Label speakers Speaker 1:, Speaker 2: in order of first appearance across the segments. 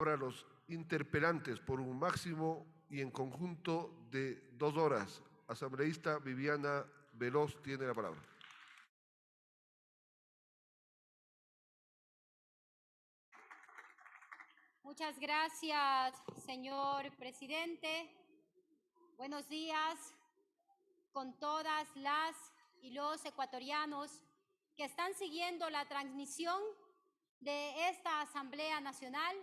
Speaker 1: palabra a los interpelantes por un máximo y en conjunto de 2 horas. Asambleísta Viviana Veloz tiene la palabra.
Speaker 2: Muchas gracias, señor presidente. Buenos días con todas las y los ecuatorianos que están siguiendo la transmisión de esta Asamblea Nacional,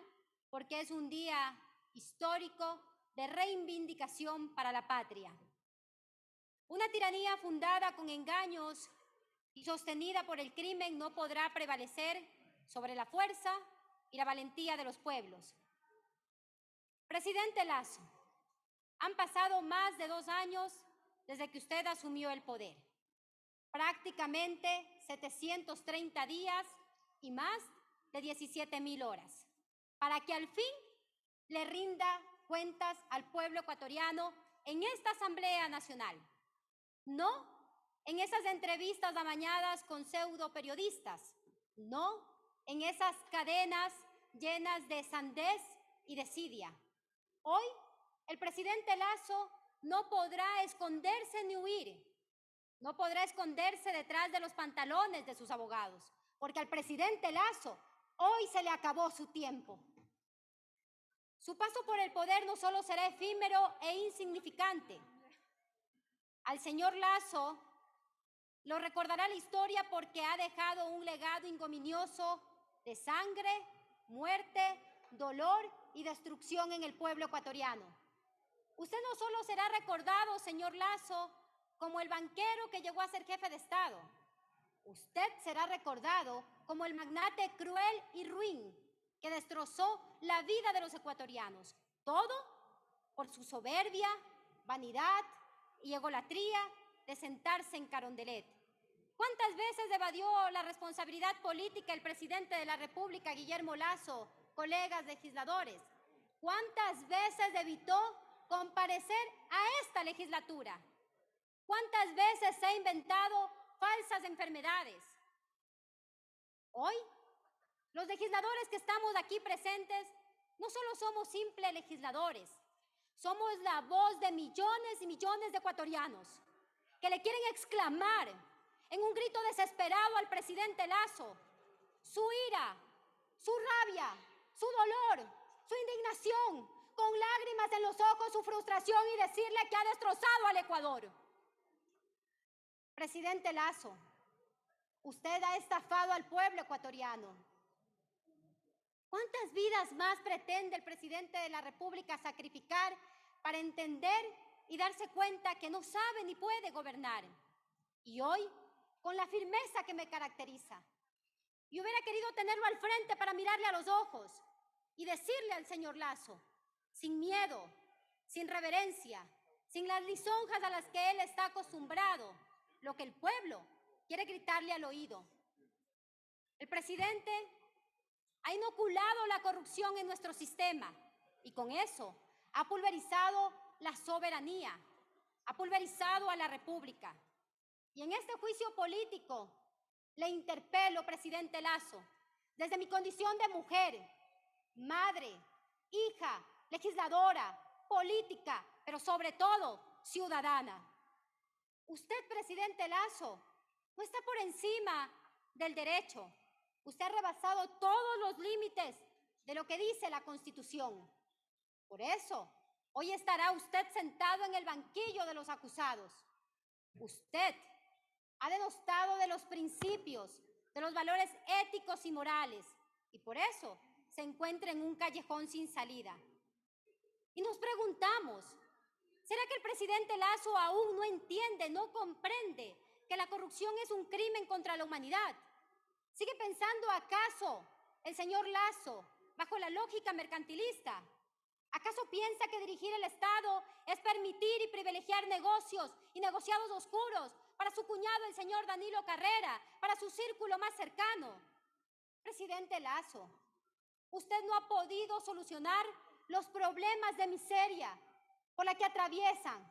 Speaker 2: porque es un día histórico de reivindicación para la patria. Una tiranía fundada con engaños y sostenida por el crimen no podrá prevalecer sobre la fuerza y la valentía de los pueblos. Presidente Lasso, han pasado más de 2 años desde que usted asumió el poder. Prácticamente 730 días y más de 17,000 horas, para que al fin le rinda cuentas al pueblo ecuatoriano en esta Asamblea Nacional. No en esas entrevistas amañadas con pseudo periodistas, no en esas cadenas llenas de sandez y desidia. Hoy, el presidente Lasso no podrá esconderse ni huir, no podrá esconderse detrás de los pantalones de sus abogados, porque al presidente Lasso hoy se le acabó su tiempo. Su paso por el poder no solo será efímero e insignificante. Al señor Lasso lo recordará la historia porque ha dejado un legado ignominioso de sangre, muerte, dolor y destrucción en el pueblo ecuatoriano. Usted no solo será recordado, señor Lasso, como el banquero que llegó a ser jefe de Estado. Usted será recordado como el magnate cruel y ruin que destrozó la vida de los ecuatorianos. Todo por su soberbia, vanidad y egolatría de sentarse en Carondelet. ¿Cuántas veces evadió la responsabilidad política el presidente de la República, Guillermo Lasso, colegas legisladores? ¿Cuántas veces evitó comparecer a esta legislatura? ¿Cuántas veces se ha inventado falsas enfermedades? Hoy, los legisladores que estamos aquí presentes no solo somos simples legisladores, somos la voz de millones y millones de ecuatorianos que le quieren exclamar en un grito desesperado al presidente Lasso su ira, su rabia, su dolor, su indignación, con lágrimas en los ojos, su frustración y decirle que ha destrozado al Ecuador. Presidente Lasso, usted ha estafado al pueblo ecuatoriano. ¿Cuántas vidas más pretende el presidente de la República sacrificar para entender y darse cuenta que no sabe ni puede gobernar? Y hoy, con la firmeza que me caracteriza, y hubiera querido tenerlo al frente para mirarle a los ojos y decirle al señor Lasso, sin miedo, sin reverencia, sin las lisonjas a las que él está acostumbrado, lo que el pueblo quiere gritarle al oído. El presidente ha inoculado la corrupción en nuestro sistema y con eso ha pulverizado la soberanía, ha pulverizado a la República. Y en este juicio político le interpelo, presidente Lasso, desde mi condición de mujer, madre, hija, legisladora, política, pero sobre todo ciudadana. Usted, presidente Lasso, no está por encima del derecho. Usted ha rebasado todos los límites de lo que dice la Constitución. Por eso, hoy estará usted sentado en el banquillo de los acusados. Usted ha denostado de los principios, de los valores éticos y morales, y por eso se encuentra en un callejón sin salida. Y nos preguntamos, ¿será que el presidente Lasso aún no entiende, no comprende que la corrupción es un crimen contra la humanidad? ¿Sigue pensando acaso el señor Lasso bajo la lógica mercantilista? ¿Acaso piensa que dirigir el Estado es permitir y privilegiar negocios y negociados oscuros para su cuñado el señor Danilo Carrera, para su círculo más cercano? Presidente Lasso, usted no ha podido solucionar los problemas de miseria por la que atraviesan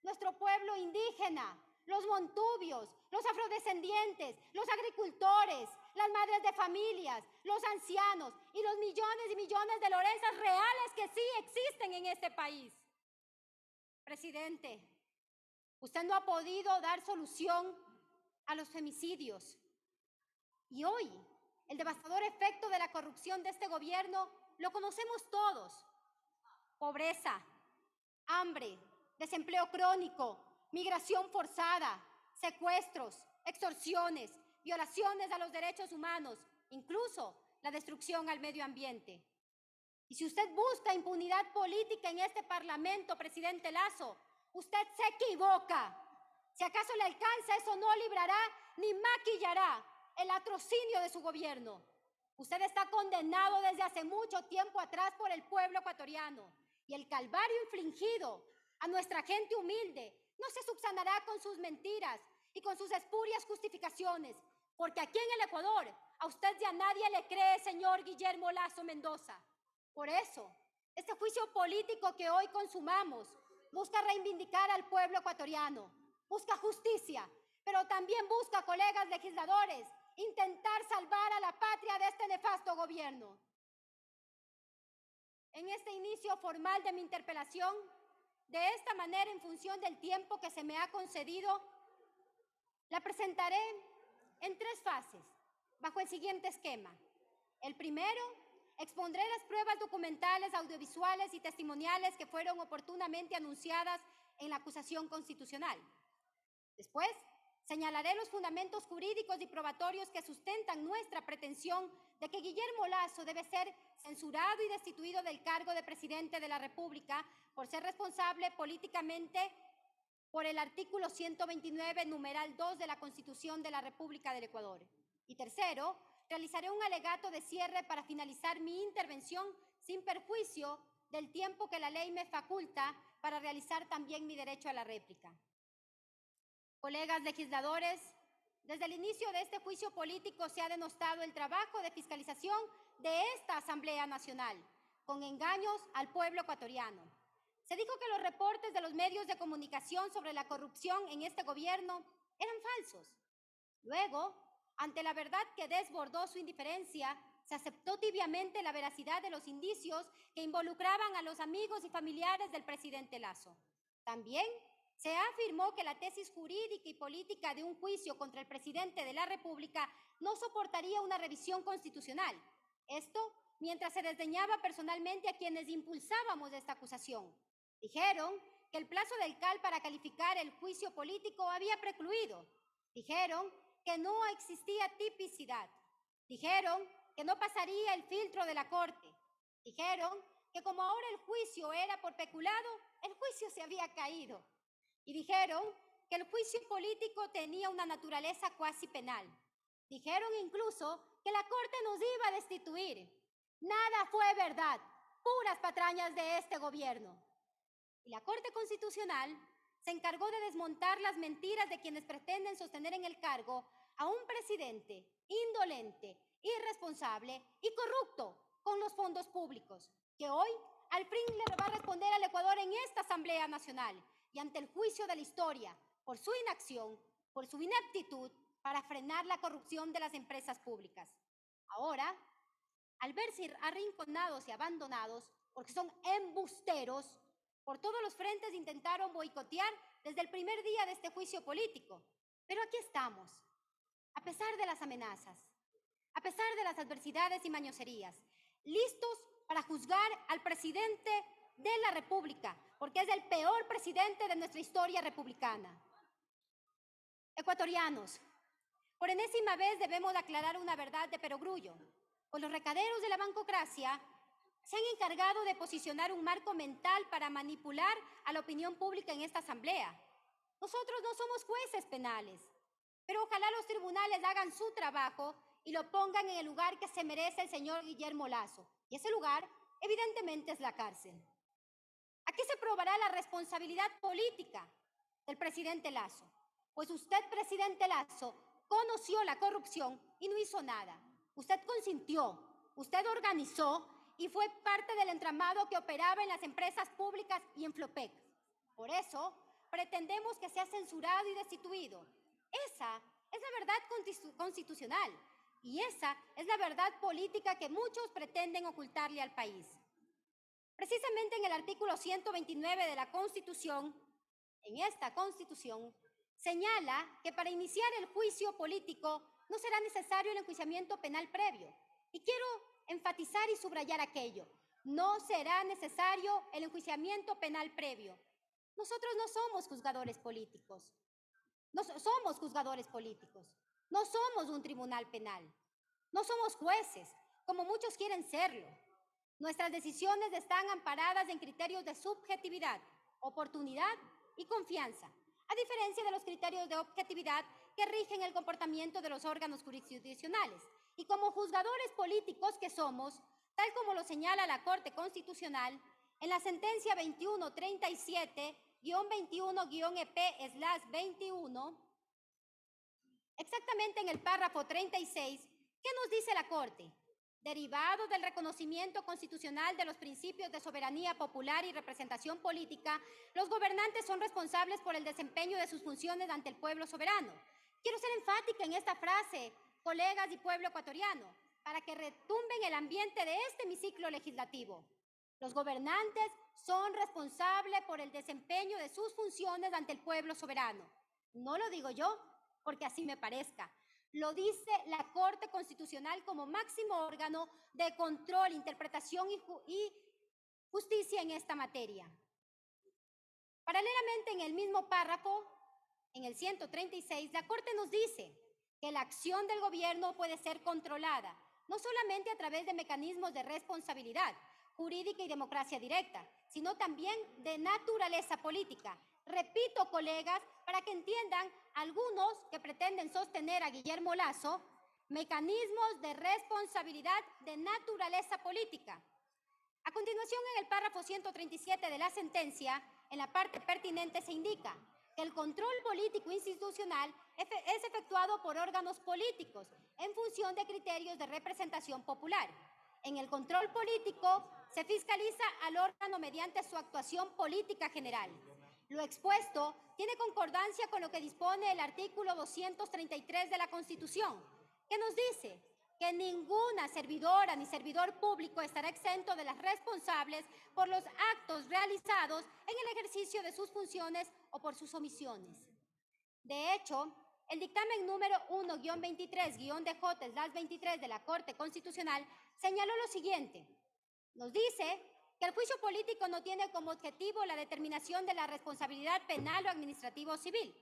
Speaker 2: nuestro pueblo indígena, los montubios, los afrodescendientes, los agricultores, las madres de familias, los ancianos y los millones y millones de Lorenzas reales que sí existen en este país. Presidente, usted no ha podido dar solución a los femicidios. Y hoy, el devastador efecto de la corrupción de este gobierno lo conocemos todos. Pobreza, hambre, desempleo crónico, migración forzada, secuestros, extorsiones, violaciones a los derechos humanos, incluso la destrucción al medio ambiente. Y si usted busca impunidad política en este Parlamento, presidente Lasso, usted se equivoca. Si acaso le alcanza, eso no librará ni maquillará el latrocinio de su gobierno. Usted está condenado desde hace mucho tiempo atrás por el pueblo ecuatoriano, y el calvario infligido a nuestra gente humilde no se subsanará con sus mentiras y con sus espurias justificaciones, porque aquí en el Ecuador a usted ya nadie le cree, señor Guillermo Lasso Mendoza. Por eso, este juicio político que hoy consumamos busca reivindicar al pueblo ecuatoriano, busca justicia, pero también busca, colegas legisladores, intentar salvar a la patria de este nefasto gobierno. En este inicio formal de mi interpelación, de esta manera, en función del tiempo que se me ha concedido, la presentaré en 3 fases, bajo el siguiente esquema. El primero, expondré las pruebas documentales, audiovisuales y testimoniales que fueron oportunamente anunciadas en la acusación constitucional. Después, señalaré los fundamentos jurídicos y probatorios que sustentan nuestra pretensión de que Guillermo Lasso debe ser censurado y destituido del cargo de presidente de la República por ser responsable políticamente por el artículo 129, numeral 2 de la Constitución de la República del Ecuador. Y tercero, realizaré un alegato de cierre para finalizar mi intervención sin perjuicio del tiempo que la ley me faculta para realizar también mi derecho a la réplica. Colegas legisladores, desde el inicio de este juicio político se ha denostado el trabajo de fiscalización de esta Asamblea Nacional, con engaños al pueblo ecuatoriano. Se dijo que los reportes de los medios de comunicación sobre la corrupción en este gobierno eran falsos. Luego, ante la verdad que desbordó su indiferencia, se aceptó tibiamente la veracidad de los indicios que involucraban a los amigos y familiares del presidente Lasso. También se afirmó que la tesis jurídica y política de un juicio contra el presidente de la República no soportaría una revisión constitucional. Esto mientras se desdeñaba personalmente a quienes impulsábamos esta acusación. Dijeron que el plazo del CAL para calificar el juicio político había precluido. Dijeron que no existía tipicidad. Dijeron que no pasaría el filtro de la Corte. Dijeron que como ahora el juicio era por peculado, el juicio se había caído. Y dijeron que el juicio político tenía una naturaleza cuasi penal. Dijeron incluso que la Corte nos iba a destituir. Nada fue verdad, puras patrañas de este gobierno. Y la Corte Constitucional se encargó de desmontar las mentiras de quienes pretenden sostener en el cargo a un presidente indolente, irresponsable y corrupto con los fondos públicos, que hoy al fin le va a responder al Ecuador en esta Asamblea Nacional y ante el juicio de la historia por su inacción, por su ineptitud para frenar la corrupción de las empresas públicas. Ahora, al verse arrinconados y abandonados, porque son embusteros, por todos los frentes intentaron boicotear desde el primer día de este juicio político. Pero aquí estamos, a pesar de las amenazas, a pesar de las adversidades y mañoserías, listos para juzgar al presidente de la República, porque es el peor presidente de nuestra historia republicana. Ecuatorianos, por enésima vez debemos aclarar una verdad de perogrullo, pues los recaderos de la bancocracia se han encargado de posicionar un marco mental para manipular a la opinión pública en esta asamblea. Nosotros no somos jueces penales, pero ojalá los tribunales hagan su trabajo y lo pongan en el lugar que se merece el señor Guillermo Lasso. Y ese lugar, evidentemente, es la cárcel. Aquí se probará la responsabilidad política del presidente Lasso, pues usted, presidente Lasso, conoció la corrupción y no hizo nada. Usted consintió, usted organizó y fue parte del entramado que operaba en las empresas públicas y en Flopec. Por eso, pretendemos que sea censurado y destituido. Esa es la verdad constitucional Y esa es la verdad política que muchos pretenden ocultarle al país. Precisamente en el artículo 129 de la Constitución, en esta Constitución, señala que para iniciar el juicio político no será necesario el enjuiciamiento penal previo. Y quiero enfatizar y subrayar aquello. No será necesario el enjuiciamiento penal previo. Nosotros no somos juzgadores políticos. No somos juzgadores políticos. No somos un tribunal penal. No somos jueces, como muchos quieren serlo. Nuestras decisiones están amparadas en criterios de subjetividad, oportunidad y confianza, a diferencia de los criterios de objetividad que rigen el comportamiento de los órganos jurisdiccionales. Y como juzgadores políticos que somos, tal como lo señala la Corte Constitucional, en la sentencia 2137-21-EP/21, exactamente en el párrafo 36, ¿qué nos dice la Corte? Derivado del reconocimiento constitucional de los principios de soberanía popular y representación política, los gobernantes son responsables por el desempeño de sus funciones ante el pueblo soberano. Quiero ser enfática en esta frase, colegas y pueblo ecuatoriano, para que retumbe en el ambiente de este hemiciclo legislativo. Los gobernantes son responsables por el desempeño de sus funciones ante el pueblo soberano. No lo digo yo, porque así me parezca. Lo dice la Corte Constitucional como máximo órgano de control, interpretación y justicia en esta materia. Paralelamente, en el mismo párrafo, en el 136, la Corte nos dice que la acción del gobierno puede ser controlada, no solamente a través de mecanismos de responsabilidad jurídica y democracia directa, sino también de naturaleza política. Repito, colegas, para que entiendan algunos que pretenden sostener a Guillermo Lasso, mecanismos de responsabilidad de naturaleza política. A continuación, en el párrafo 137 de la sentencia, en la parte pertinente se indica que el control político institucional es efectuado por órganos políticos en función de criterios de representación popular. En el control político se fiscaliza al órgano mediante su actuación política general. Lo expuesto tiene concordancia con lo que dispone el artículo 233 de la Constitución, que nos dice que ninguna servidora ni servidor público estará exento de las responsables por los actos realizados en el ejercicio de sus funciones o por sus omisiones. De hecho, el dictamen número 1-23-DJ-23 de la Corte Constitucional señaló lo siguiente. Nos dice que el juicio político no tiene como objetivo la determinación de la responsabilidad penal o administrativa o civil.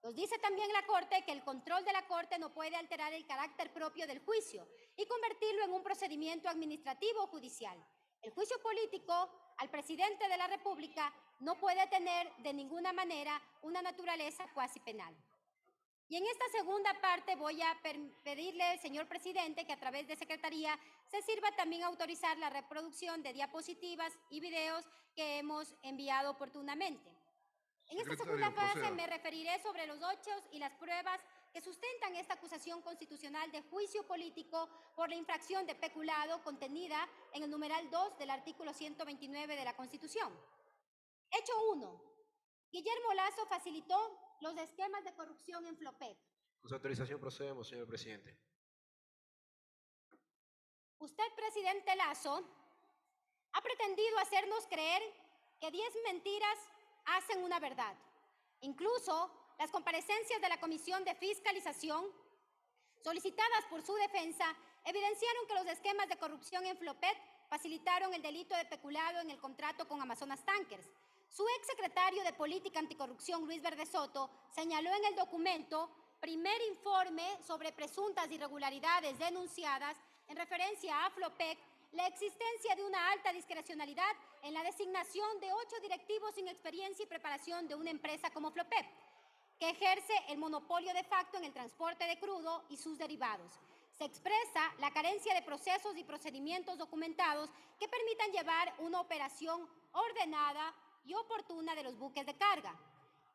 Speaker 2: Nos dice también la Corte que el control de la Corte no puede alterar el carácter propio del juicio y convertirlo en un procedimiento administrativo o judicial. El juicio político al presidente de la República no puede tener de ninguna manera una naturaleza cuasi penal. Y en esta segunda parte voy a pedirle, señor presidente, que a través de Secretaría se sirva también a autorizar la reproducción de diapositivas y videos que hemos enviado oportunamente. En esta segunda fase me referiré sobre los hechos y las pruebas que sustentan esta acusación constitucional de juicio político por la infracción de peculado contenida en el numeral 2 del artículo 129 de la Constitución. Hecho 1. Guillermo Lasso facilitó los esquemas de corrupción en Flopec.
Speaker 3: Con su autorización procedemos, señor presidente.
Speaker 2: Usted, presidente Lasso, ha pretendido hacernos creer que 10 mentiras hacen una verdad. Incluso las comparecencias de la Comisión de Fiscalización, solicitadas por su defensa, evidenciaron que los esquemas de corrupción en Flopec facilitaron el delito de peculado en el contrato con Amazonas Tankers. Su exsecretario de Política Anticorrupción, Luis Verde Soto, señaló en el documento Primer Informe sobre presuntas irregularidades denunciadas en referencia a Flopec la existencia de una alta discrecionalidad en la designación de 8 directivos sin experiencia y preparación de una empresa como Flopec, que ejerce el monopolio de facto en el transporte de crudo y sus derivados. Se expresa la carencia de procesos y procedimientos documentados que permitan llevar una operación ordenada y oportuna de los buques de carga.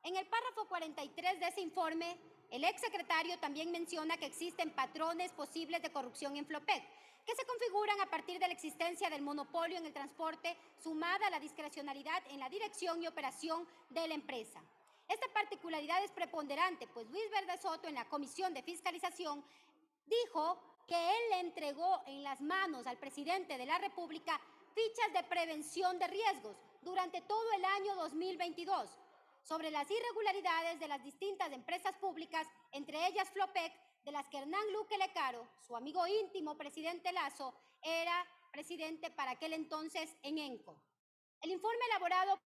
Speaker 2: En el párrafo 43 de ese informe, el exsecretario también menciona que existen patrones posibles de corrupción en Flopec, que se configuran a partir de la existencia del monopolio en el transporte, sumada a la discrecionalidad en la dirección y operación de la empresa. Esta particularidad es preponderante, pues Luis Verde Soto, en la Comisión de Fiscalización, dijo que él le entregó en las manos al presidente de la República fichas de prevención de riesgos durante todo el año 2022 sobre las irregularidades de las distintas empresas públicas, entre ellas Flopec, de las que Hernán Luque Lecaro, su amigo íntimo presidente Lasso, era presidente para aquel entonces en ENCO. El informe elaborado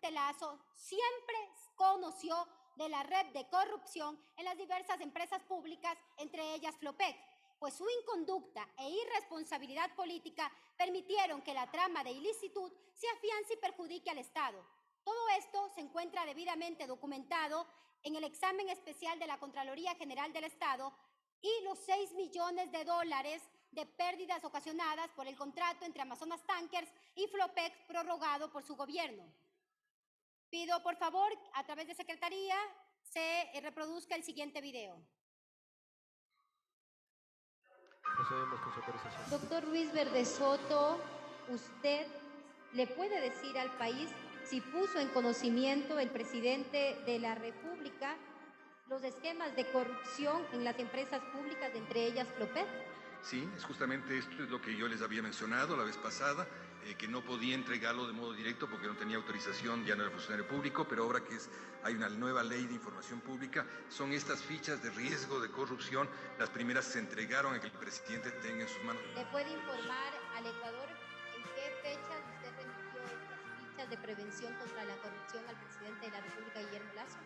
Speaker 2: por Lasso siempre conoció de la red de corrupción en las diversas empresas públicas, entre ellas Flopec, pues su inconducta e irresponsabilidad política permitieron que la trama de ilicitud se afiance y perjudique al Estado. Todo esto se encuentra debidamente documentado en el examen especial de la Contraloría General del Estado y los $6 millones de pérdidas ocasionadas por el contrato entre Amazonas Tankers y Flopec prorrogado por su gobierno. Pido, por favor, a través de Secretaría, se reproduzca el siguiente video.
Speaker 3: Procedemos con su autorización.
Speaker 4: Doctor Luis Verde Soto, ¿usted le puede decir al país si puso en conocimiento el presidente de la República los esquemas de corrupción en las empresas públicas, entre ellas Flopec?
Speaker 5: Sí, es justamente esto es lo que yo les había mencionado la vez pasada, que no podía entregarlo de modo directo porque no tenía autorización, ya no era funcionario público, pero ahora que hay una nueva ley de información pública, son estas fichas de riesgo de corrupción, las primeras se entregaron a que el presidente tenga en sus manos.
Speaker 4: ¿Le puede informar al Ecuador en qué fechas usted remitió estas fichas de prevención contra la corrupción al presidente de la República, Guillermo Lasso?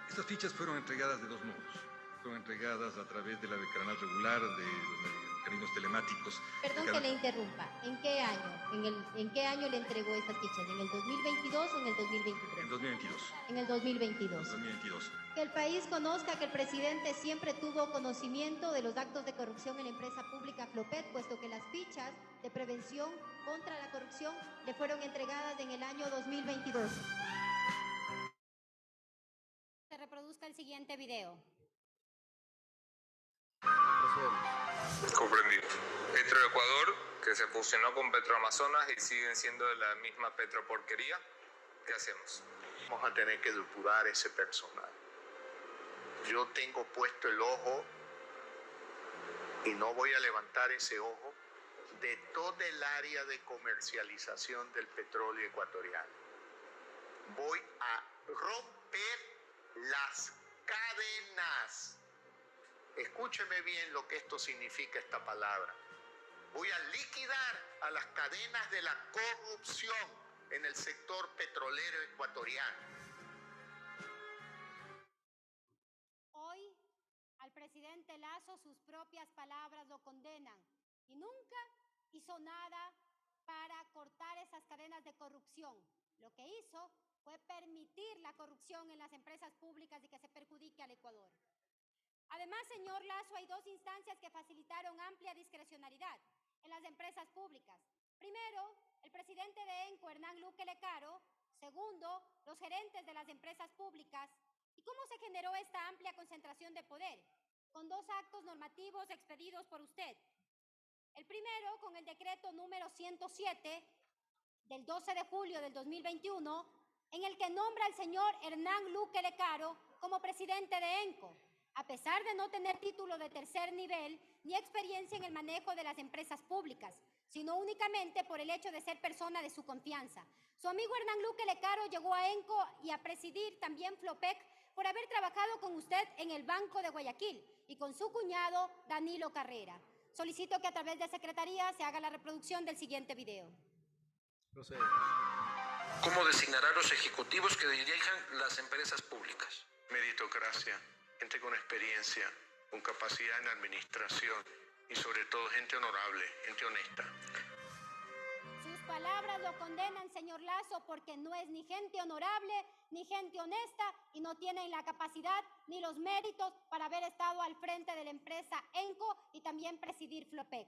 Speaker 5: Estas fichas fueron entregadas de dos modos. Fueron entregadas a través de la del canal regular, de los mecanismos telemáticos.
Speaker 4: Perdón que le interrumpa. ¿En qué año? ¿En qué año le entregó esas fichas? ¿En el 2022 o en el 2023?
Speaker 5: En 2022.
Speaker 4: En el 2022.
Speaker 5: 2022.
Speaker 4: Que el país conozca que el presidente siempre tuvo conocimiento de los actos de corrupción en la empresa pública Flopec, puesto que las fichas de prevención contra la corrupción le fueron entregadas en el año 2022.
Speaker 2: Se reproduzca el siguiente video.
Speaker 3: Procedemos.
Speaker 6: Comprendido. Petroecuador, que se fusionó con Petroamazonas y siguen siendo de la misma petroporquería. ¿Qué hacemos?
Speaker 7: Vamos a tener que depurar ese personal. Yo tengo puesto el ojo y no voy a levantar ese ojo de toda el área de comercialización del petróleo ecuatoriano. Voy a romper las cadenas. Escúcheme bien lo que esto significa, esta palabra. Voy a liquidar a las cadenas de la corrupción en el sector petrolero ecuatoriano.
Speaker 2: Hoy, al presidente Lasso, sus propias palabras lo condenan y nunca hizo nada para cortar esas cadenas de corrupción. Lo que hizo fue permitir la corrupción en las empresas públicas y que se perjudique al Ecuador. Además, señor Lasso, hay dos instancias que facilitaron amplia discrecionalidad en las empresas públicas. Primero, el presidente de ENCO, Hernán Luque Lecaro. Segundo, los gerentes de las empresas públicas. ¿Y cómo se generó esta amplia concentración de poder? Con dos actos normativos expedidos por usted. El primero, con el decreto número 107 del 12 de julio del 2021, en el que nombra al señor Hernán Luque Lecaro como presidente de ENCO, a pesar de no tener título de tercer nivel ni experiencia en el manejo de las empresas públicas, sino únicamente por el hecho de ser persona de su confianza. Su amigo Hernán Luque Lecaro llegó a ENCO y a presidir también Flopec por haber trabajado con usted en el Banco de Guayaquil y con su cuñado Danilo Carrera. Solicito que a través de Secretaría se haga la reproducción del siguiente video.
Speaker 3: Procedemos.
Speaker 8: ¿Cómo designará los ejecutivos que dirijan las empresas públicas?
Speaker 7: Meritocracia, gente con experiencia, con capacidad en administración y sobre todo gente honorable, gente honesta.
Speaker 2: Sus palabras lo condenan, señor Lasso, porque no es ni gente honorable ni gente honesta y no tienen la capacidad ni los méritos para haber estado al frente de la empresa ENCO y también presidir Flopec.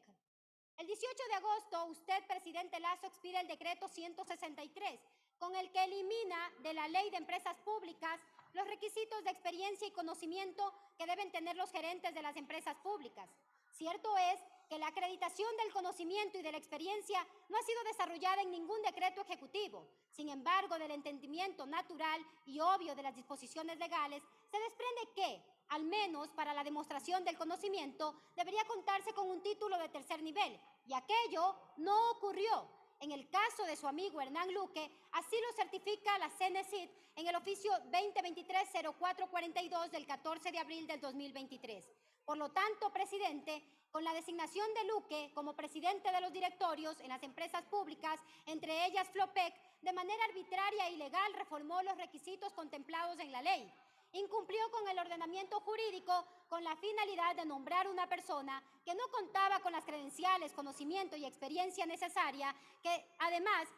Speaker 2: El 18 de agosto, usted, presidente Lasso, expide el decreto 163, con el que elimina de la Ley de Empresas Públicas los requisitos de experiencia y conocimiento que deben tener los gerentes de las empresas públicas. Cierto es que la acreditación del conocimiento y de la experiencia no ha sido desarrollada en ningún decreto ejecutivo. Sin embargo, del entendimiento natural y obvio de las disposiciones legales, se desprende que, al menos para la demostración del conocimiento, debería contarse con un título de tercer nivel, y aquello no ocurrió. En el caso de su amigo Hernán Luque, así lo certifica la CENESID en el oficio 2023-0442 del 14 de abril del 2023. Por lo tanto, presidente, con la designación de Luque como presidente de los directorios en las empresas públicas, entre ellas Flopec, de manera arbitraria e ilegal reformó los requisitos contemplados en la ley. Incumplió con el ordenamiento jurídico con la finalidad de nombrar una persona que no contaba con las credenciales, conocimiento y experiencia necesaria, que además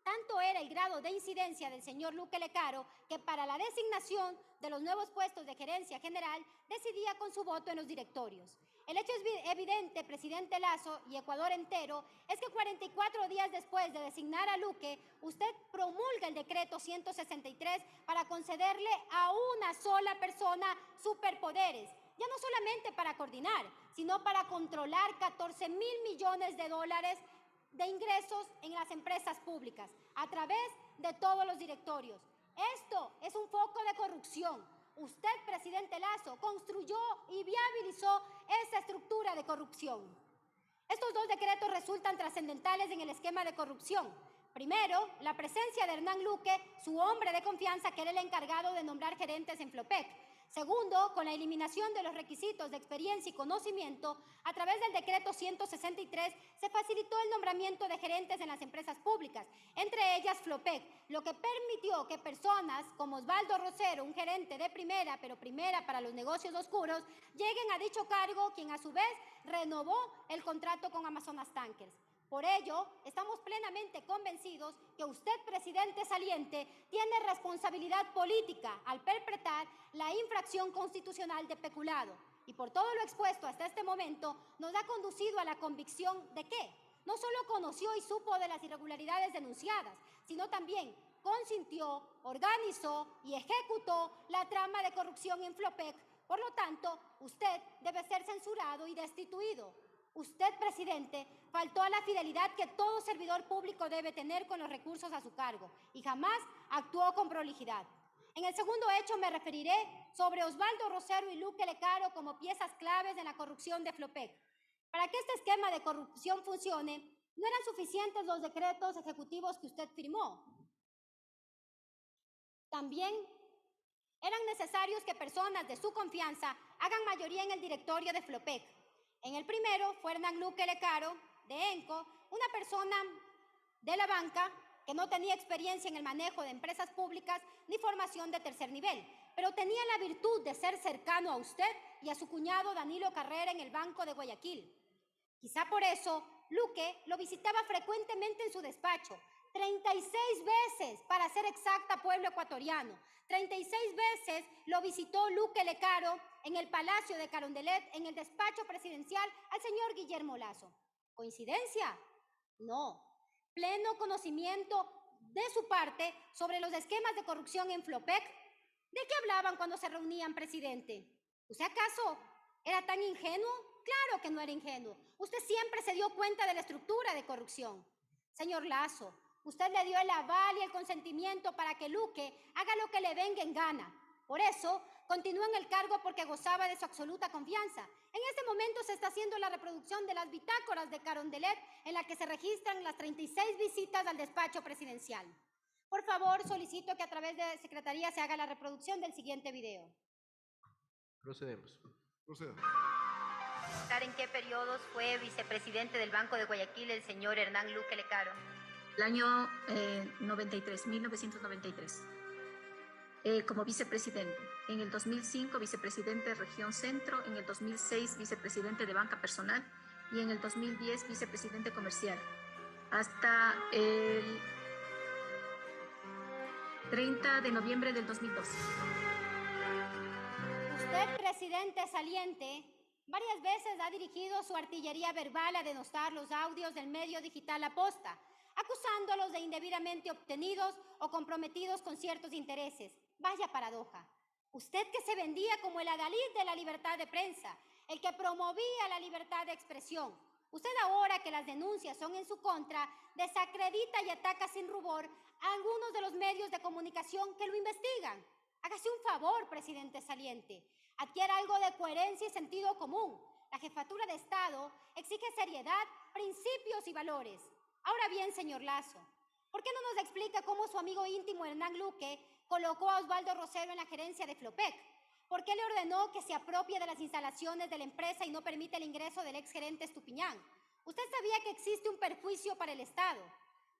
Speaker 2: tanto era el grado de incidencia del señor Luque Lecaro que para la designación de los nuevos puestos de gerencia general decidía con su voto en los directorios. El hecho es evidente, presidente Lasso y Ecuador entero, es que 44 días después de designar a Luque, usted promulga el decreto 163 para concederle a una sola persona superpoderes, ya no solamente para coordinar, sino para controlar 14.000 millones de dólares de ingresos en las empresas públicas a través de todos los directorios. Esto es un foco de corrupción. Usted, presidente Lasso, construyó y viabilizó esa estructura de corrupción. Estos dos decretos resultan trascendentales en el esquema de corrupción. Primero, la presencia de Hernán Luque, su hombre de confianza, que era el encargado de nombrar gerentes en Flopec. Segundo, con la eliminación de los requisitos de experiencia y conocimiento, a través del decreto 163 se facilitó el nombramiento de gerentes en las empresas públicas, entre ellas Flopec, lo que permitió que personas como Osvaldo Rosero, un gerente de primera, pero primera para los negocios oscuros, lleguen a dicho cargo, quien a su vez renovó el contrato con Amazonas Tankers. Por ello, estamos plenamente convencidos que usted, presidente saliente, tiene responsabilidad política al perpetrar la infracción constitucional de peculado. Y por todo lo expuesto hasta este momento, nos ha conducido a la convicción de que no solo conoció y supo de las irregularidades denunciadas, sino también consintió, organizó y ejecutó la trama de corrupción en Flopec. Por lo tanto, usted debe ser censurado y destituido. Usted, presidente, faltó a la fidelidad que todo servidor público debe tener con los recursos a su cargo y jamás actuó con prolijidad. En el segundo hecho me referiré sobre Osvaldo Rosero y Luque Lecaro como piezas claves en la corrupción de Flopec. Para que este esquema de corrupción funcione, no eran suficientes los decretos ejecutivos que usted firmó. También eran necesarios que personas de su confianza hagan mayoría en el directorio de Flopec. En el primero fue Hernán Luque Lecaro, de ENCO, una persona de la banca que no tenía experiencia en el manejo de empresas públicas ni formación de tercer nivel, pero tenía la virtud de ser cercano a usted y a su cuñado Danilo Carrera en el Banco de Guayaquil. Quizá por eso Luque lo visitaba frecuentemente en su despacho, 36 veces, para ser exacta, pueblo ecuatoriano. 36 veces lo visitó Luque Lecaro en el Palacio de Carondelet, en el despacho presidencial, al señor Guillermo Lasso. ¿Coincidencia? No. Pleno conocimiento de su parte sobre los esquemas de corrupción en Flopec. ¿De qué hablaban cuando se reunían, presidente? ¿Usted acaso era tan ingenuo? Claro que no era ingenuo. Usted siempre se dio cuenta de la estructura de corrupción. Señor Lasso, usted le dio el aval y el consentimiento para que Luque haga lo que le venga en gana. Por eso, continúa en el cargo porque gozaba de su absoluta confianza. En este momento se está haciendo la reproducción de las bitácoras de Carondelet, en la que se registran las 36 visitas al despacho presidencial. Por favor, solicito que a través de Secretaría se haga la reproducción del siguiente video.
Speaker 3: Procedemos.
Speaker 1: Proceda.
Speaker 4: ¿En qué periodos fue vicepresidente del Banco de Guayaquil el señor Hernán Luque Lecaro?
Speaker 9: El año 1993, como vicepresidente. En el 2005, vicepresidente de Región Centro. En el 2006, vicepresidente de Banca Personal. Y en el 2010, vicepresidente comercial. Hasta el 30 de noviembre del 2012.
Speaker 2: Usted, presidente saliente, varias veces ha dirigido su artillería verbal a denostar los audios del medio digital La Posta, acusándolos de indebidamente obtenidos o comprometidos con ciertos intereses. Vaya paradoja. Usted que se vendía como el adalid de la libertad de prensa, el que promovía la libertad de expresión. Usted ahora que las denuncias son en su contra, desacredita y ataca sin rubor a algunos de los medios de comunicación que lo investigan. Hágase un favor, presidente saliente. Adquiera algo de coherencia y sentido común. La jefatura de Estado exige seriedad, principios y valores. Ahora bien, señor Lasso, ¿por qué no nos explica cómo su amigo íntimo Hernán Luque colocó a Osvaldo Rosero en la gerencia de Flopec? ¿Por qué le ordenó que se apropie de las instalaciones de la empresa y no permite el ingreso del exgerente Estupiñán? Usted sabía que existe un perjuicio para el Estado.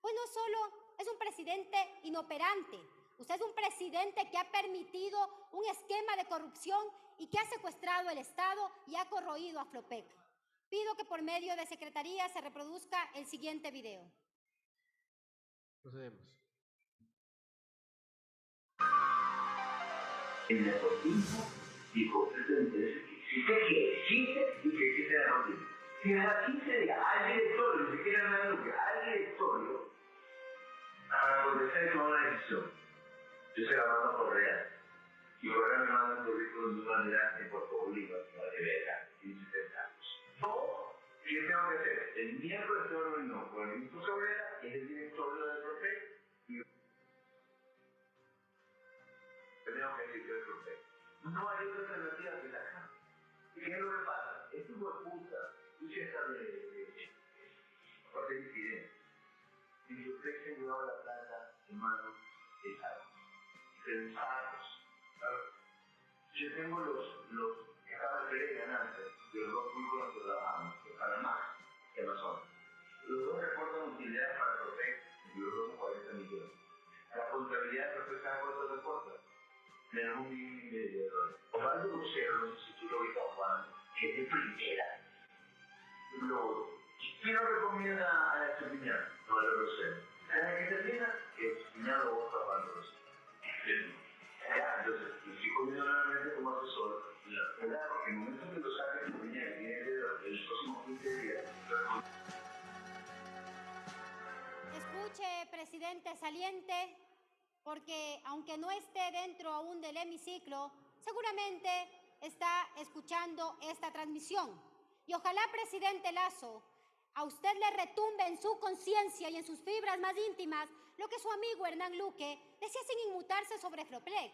Speaker 2: Pues no solo es un presidente inoperante, usted es un presidente que ha permitido un esquema de corrupción y que ha secuestrado el Estado y ha corroído a Flopec. Pido que por medio de Secretaría se reproduzca el siguiente video.
Speaker 3: Procedemos.
Speaker 10: El nepotismo y conflicto de intereses que existe y que existe en la noticia. Si a las 15 días al directorio, ni siquiera me lo que al directorio, para contestar y tomar una decisión, yo se la mando por real. Y ahora me manda el currículum de una manera en Puerto Bolívar, para que vea, 15 años. No, ¿qué tengo que hacer? El miércoles tengo reunión con el ministro Cabrera, que es el directorio del PROPEC, y tenemos que decir que el PROPEC. No hay otra alternativa que la acá. ¿Qué es lo que pasa? Este hijo de puta, escucha esta de parte disidente. Y el PROPEC se llevaba la plata en manos de Sara. De Saros. Yo tengo los que acaban de ganancias de los dos públicos que trabajamos, de Panamá y Amazonas. Los dos reportan utilidades para PROPEC y los dos son 40 millones. La contabilidad de PROPEC, ¿sabe cuánto reporta? Menos $1,5 millones. Osvaldo Rosero, no sé si tú lo viste, Juan, que es de primera. ¿Quién lo recomienda a la Estupiñán? Osvaldo Rosero. ¿Sabes qué termina? Que Estupiñán lo vota a Osvaldo Rosero. Ya, entonces, me estoy comiendo nuevamente como asesor, ¿verdad? Porque en el momento que lo saque Estupiñán, que tiene que ver en los próximos 15 días,
Speaker 2: Escuche, presidente saliente, porque aunque no esté dentro aún del hemiciclo, seguramente está escuchando esta transmisión. Y ojalá, presidente Lasso, a usted le retumbe en su conciencia y en sus fibras más íntimas lo que su amigo Hernán Luque decía sin inmutarse sobre Flopec,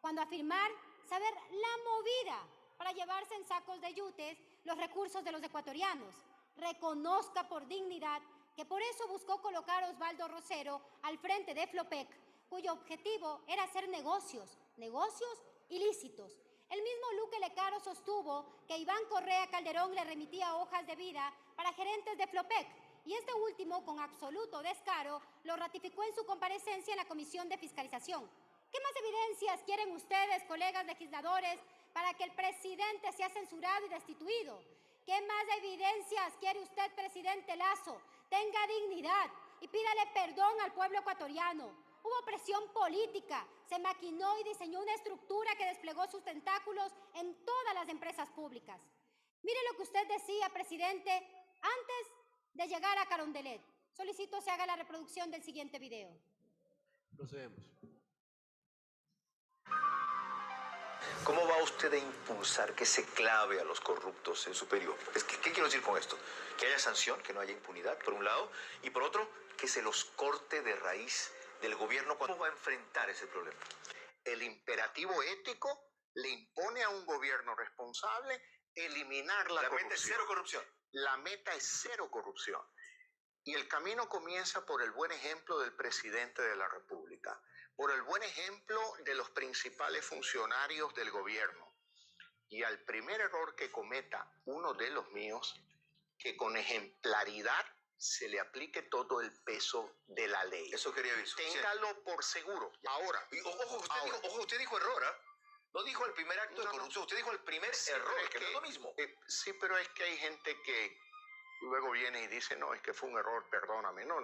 Speaker 2: cuando afirmar saber la movida para llevarse en sacos de yutes los recursos de los ecuatorianos. Reconozca por dignidad que por eso buscó colocar a Osvaldo Rosero al frente de Flopec, cuyo objetivo era hacer negocios ilícitos. El mismo Luque Lecaro sostuvo que Iván Correa Calderón le remitía hojas de vida para gerentes de Flopec, y este último, con absoluto descaro, lo ratificó en su comparecencia en la Comisión de Fiscalización. ¿Qué más evidencias quieren ustedes, colegas legisladores, para que el presidente sea censurado y destituido? ¿Qué más evidencias quiere usted, presidente Lasso? Tenga dignidad y pídale perdón al pueblo ecuatoriano. Hubo presión política, se maquinó y diseñó una estructura que desplegó sus tentáculos en todas las empresas públicas. Mire lo que usted decía, presidente, antes de llegar a Carondelet. Solicito se haga la reproducción del siguiente video.
Speaker 3: Procedemos.
Speaker 11: ¿Cómo va usted a impulsar que se clave a los corruptos en su periodo? ¿Qué quiero decir con esto? Que haya sanción, que no haya impunidad, por un lado, y por otro, que se los corte de raíz del gobierno. ¿Cómo va a enfrentar ese problema?
Speaker 7: El imperativo ético le impone a un gobierno responsable eliminar la corrupción.
Speaker 11: La meta es cero corrupción.
Speaker 7: La meta es cero corrupción. Y el camino comienza por el buen ejemplo del presidente de la República, por el buen ejemplo de los principales funcionarios del gobierno. Y al primer error que cometa uno de los míos, que con ejemplaridad se le aplique todo el peso de la ley.
Speaker 11: Eso quería avisar.
Speaker 7: Téngalo por seguro. Ahora.
Speaker 11: Y usted dijo error, ¿ah? No dijo el primer acto de corrupción, usted dijo el primer error, que no es lo mismo.
Speaker 7: Sí, pero es que hay gente que luego viene y dice, no, es que fue un error, perdóname. No.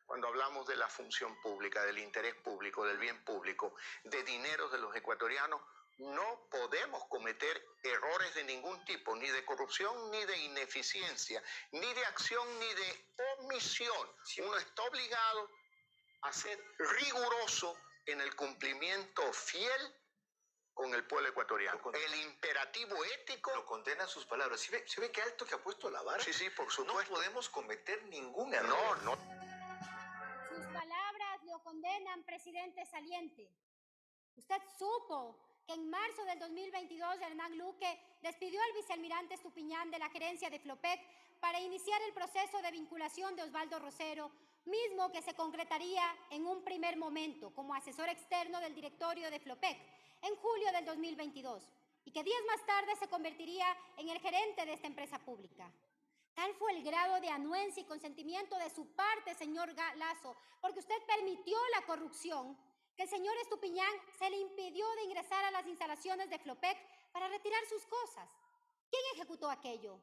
Speaker 7: Cuando hablamos de la función pública, del interés público, del bien público, de dineros de los ecuatorianos, no podemos cometer errores de ningún tipo, ni de corrupción, ni de ineficiencia, ni de acción, ni de omisión. Sí. Uno está obligado a ser riguroso en el cumplimiento fiel con el pueblo ecuatoriano. El imperativo ético...
Speaker 11: Lo condena sus palabras. ¿Se ve qué alto que ha puesto la vara?
Speaker 7: Sí, por supuesto.
Speaker 11: No podemos cometer ningún error.
Speaker 7: No.
Speaker 2: Sus palabras lo condenan, presidente saliente. Usted supo que en marzo del 2022 Hernán Luque despidió al vicealmirante Estupiñán de la gerencia de Flopec para iniciar el proceso de vinculación de Osvaldo Rosero, mismo que se concretaría en un primer momento como asesor externo del directorio de Flopec en julio del 2022 y que días más tarde se convertiría en el gerente de esta empresa pública. Tal fue el grado de anuencia y consentimiento de su parte, señor Lasso, porque usted permitió la corrupción, que el señor Estupiñán se le impidió de ingresar a las instalaciones de Flopec para retirar sus cosas. ¿Quién ejecutó aquello?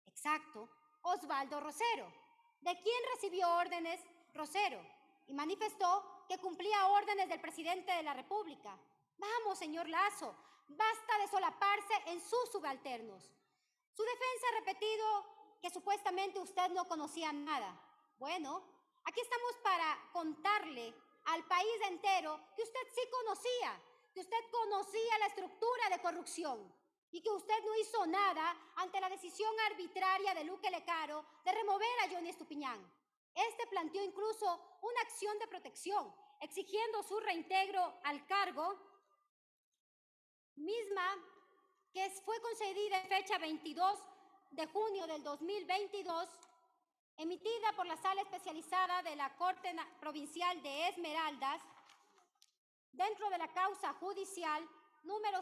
Speaker 2: Exacto, Osvaldo Rosero. ¿De quién recibió órdenes? Rosero. Y manifestó que cumplía órdenes del presidente de la República. Vamos, señor Lasso, basta de solaparse en sus subalternos. Su defensa ha repetido que supuestamente usted no conocía nada. Bueno, aquí estamos para contarle al país entero que usted sí conocía, que usted conocía la estructura de corrupción y que usted no hizo nada ante la decisión arbitraria de Luque Lecaro de remover a Johnny Estupiñán. Este planteó incluso una acción de protección, exigiendo su reintegro al cargo, misma que fue concedida en fecha 22 de junio del 2022, emitida por la Sala Especializada de la Corte Provincial de Esmeraldas, dentro de la causa judicial número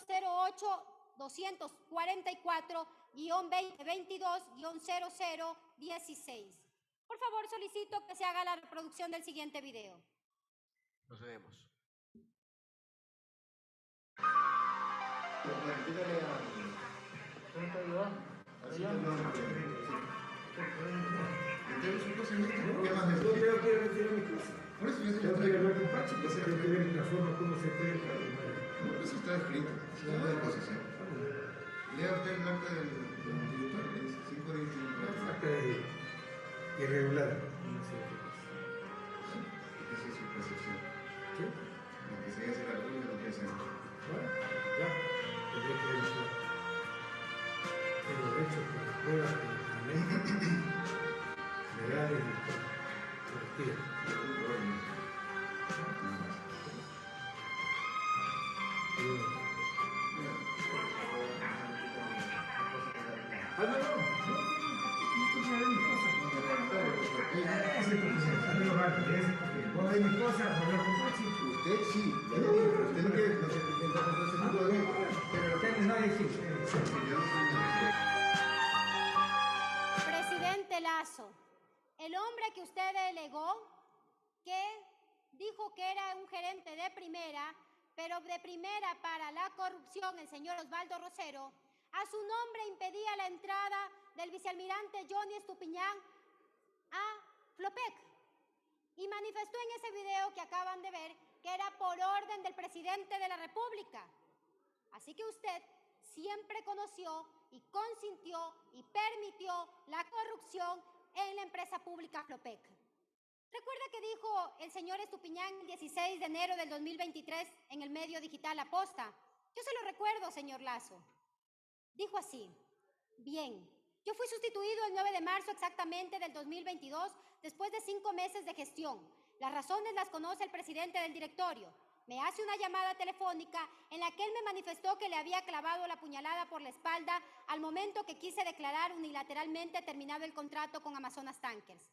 Speaker 2: 08222-2022-0016. Por favor, solicito que se haga la reproducción del siguiente video.
Speaker 3: Procedemos.
Speaker 12: Por eso yo traigo hablar con Pachi, pues hay que ver la forma como se puede trabajar. Eso está escrito, está de posición. Lea usted el acta del director, es 5 acta irregular. No sé qué pasa. Esa es su percepción. ¿Qué? Lo que se hace la tuya, lo que se hace. Bueno, ya, tendré que revisar. Tengo hechos con las pruebas legales y colectivas. Usted sí, ya le digo, usted no quiere, no se intenta hacer ese tipo de cosas, pero lo que hay no decir.
Speaker 2: Presidente Lasso, el hombre que usted delegó, que dijo que era un gerente de primera, pero de primera para la corrupción, el señor Osvaldo Rosero, a su nombre impedía la entrada del vicealmirante Johnny Estupiñán a Flopec y manifestó en ese video que acaban de ver que era por orden del presidente de la República. Así que usted siempre conoció y consintió y permitió la corrupción en la empresa pública Flopec. ¿Recuerda que dijo el señor Estupiñán el 16 de enero del 2023 en el medio digital La Posta? Yo se lo recuerdo, señor Lasso. Dijo así: bien, yo fui sustituido el 9 de marzo exactamente del 2022 después de 5 meses de gestión. Las razones las conoce el presidente del directorio. Me hace una llamada telefónica en la que él me manifestó que le había clavado la puñalada por la espalda al momento que quise declarar unilateralmente terminado el contrato con Amazonas Tankers.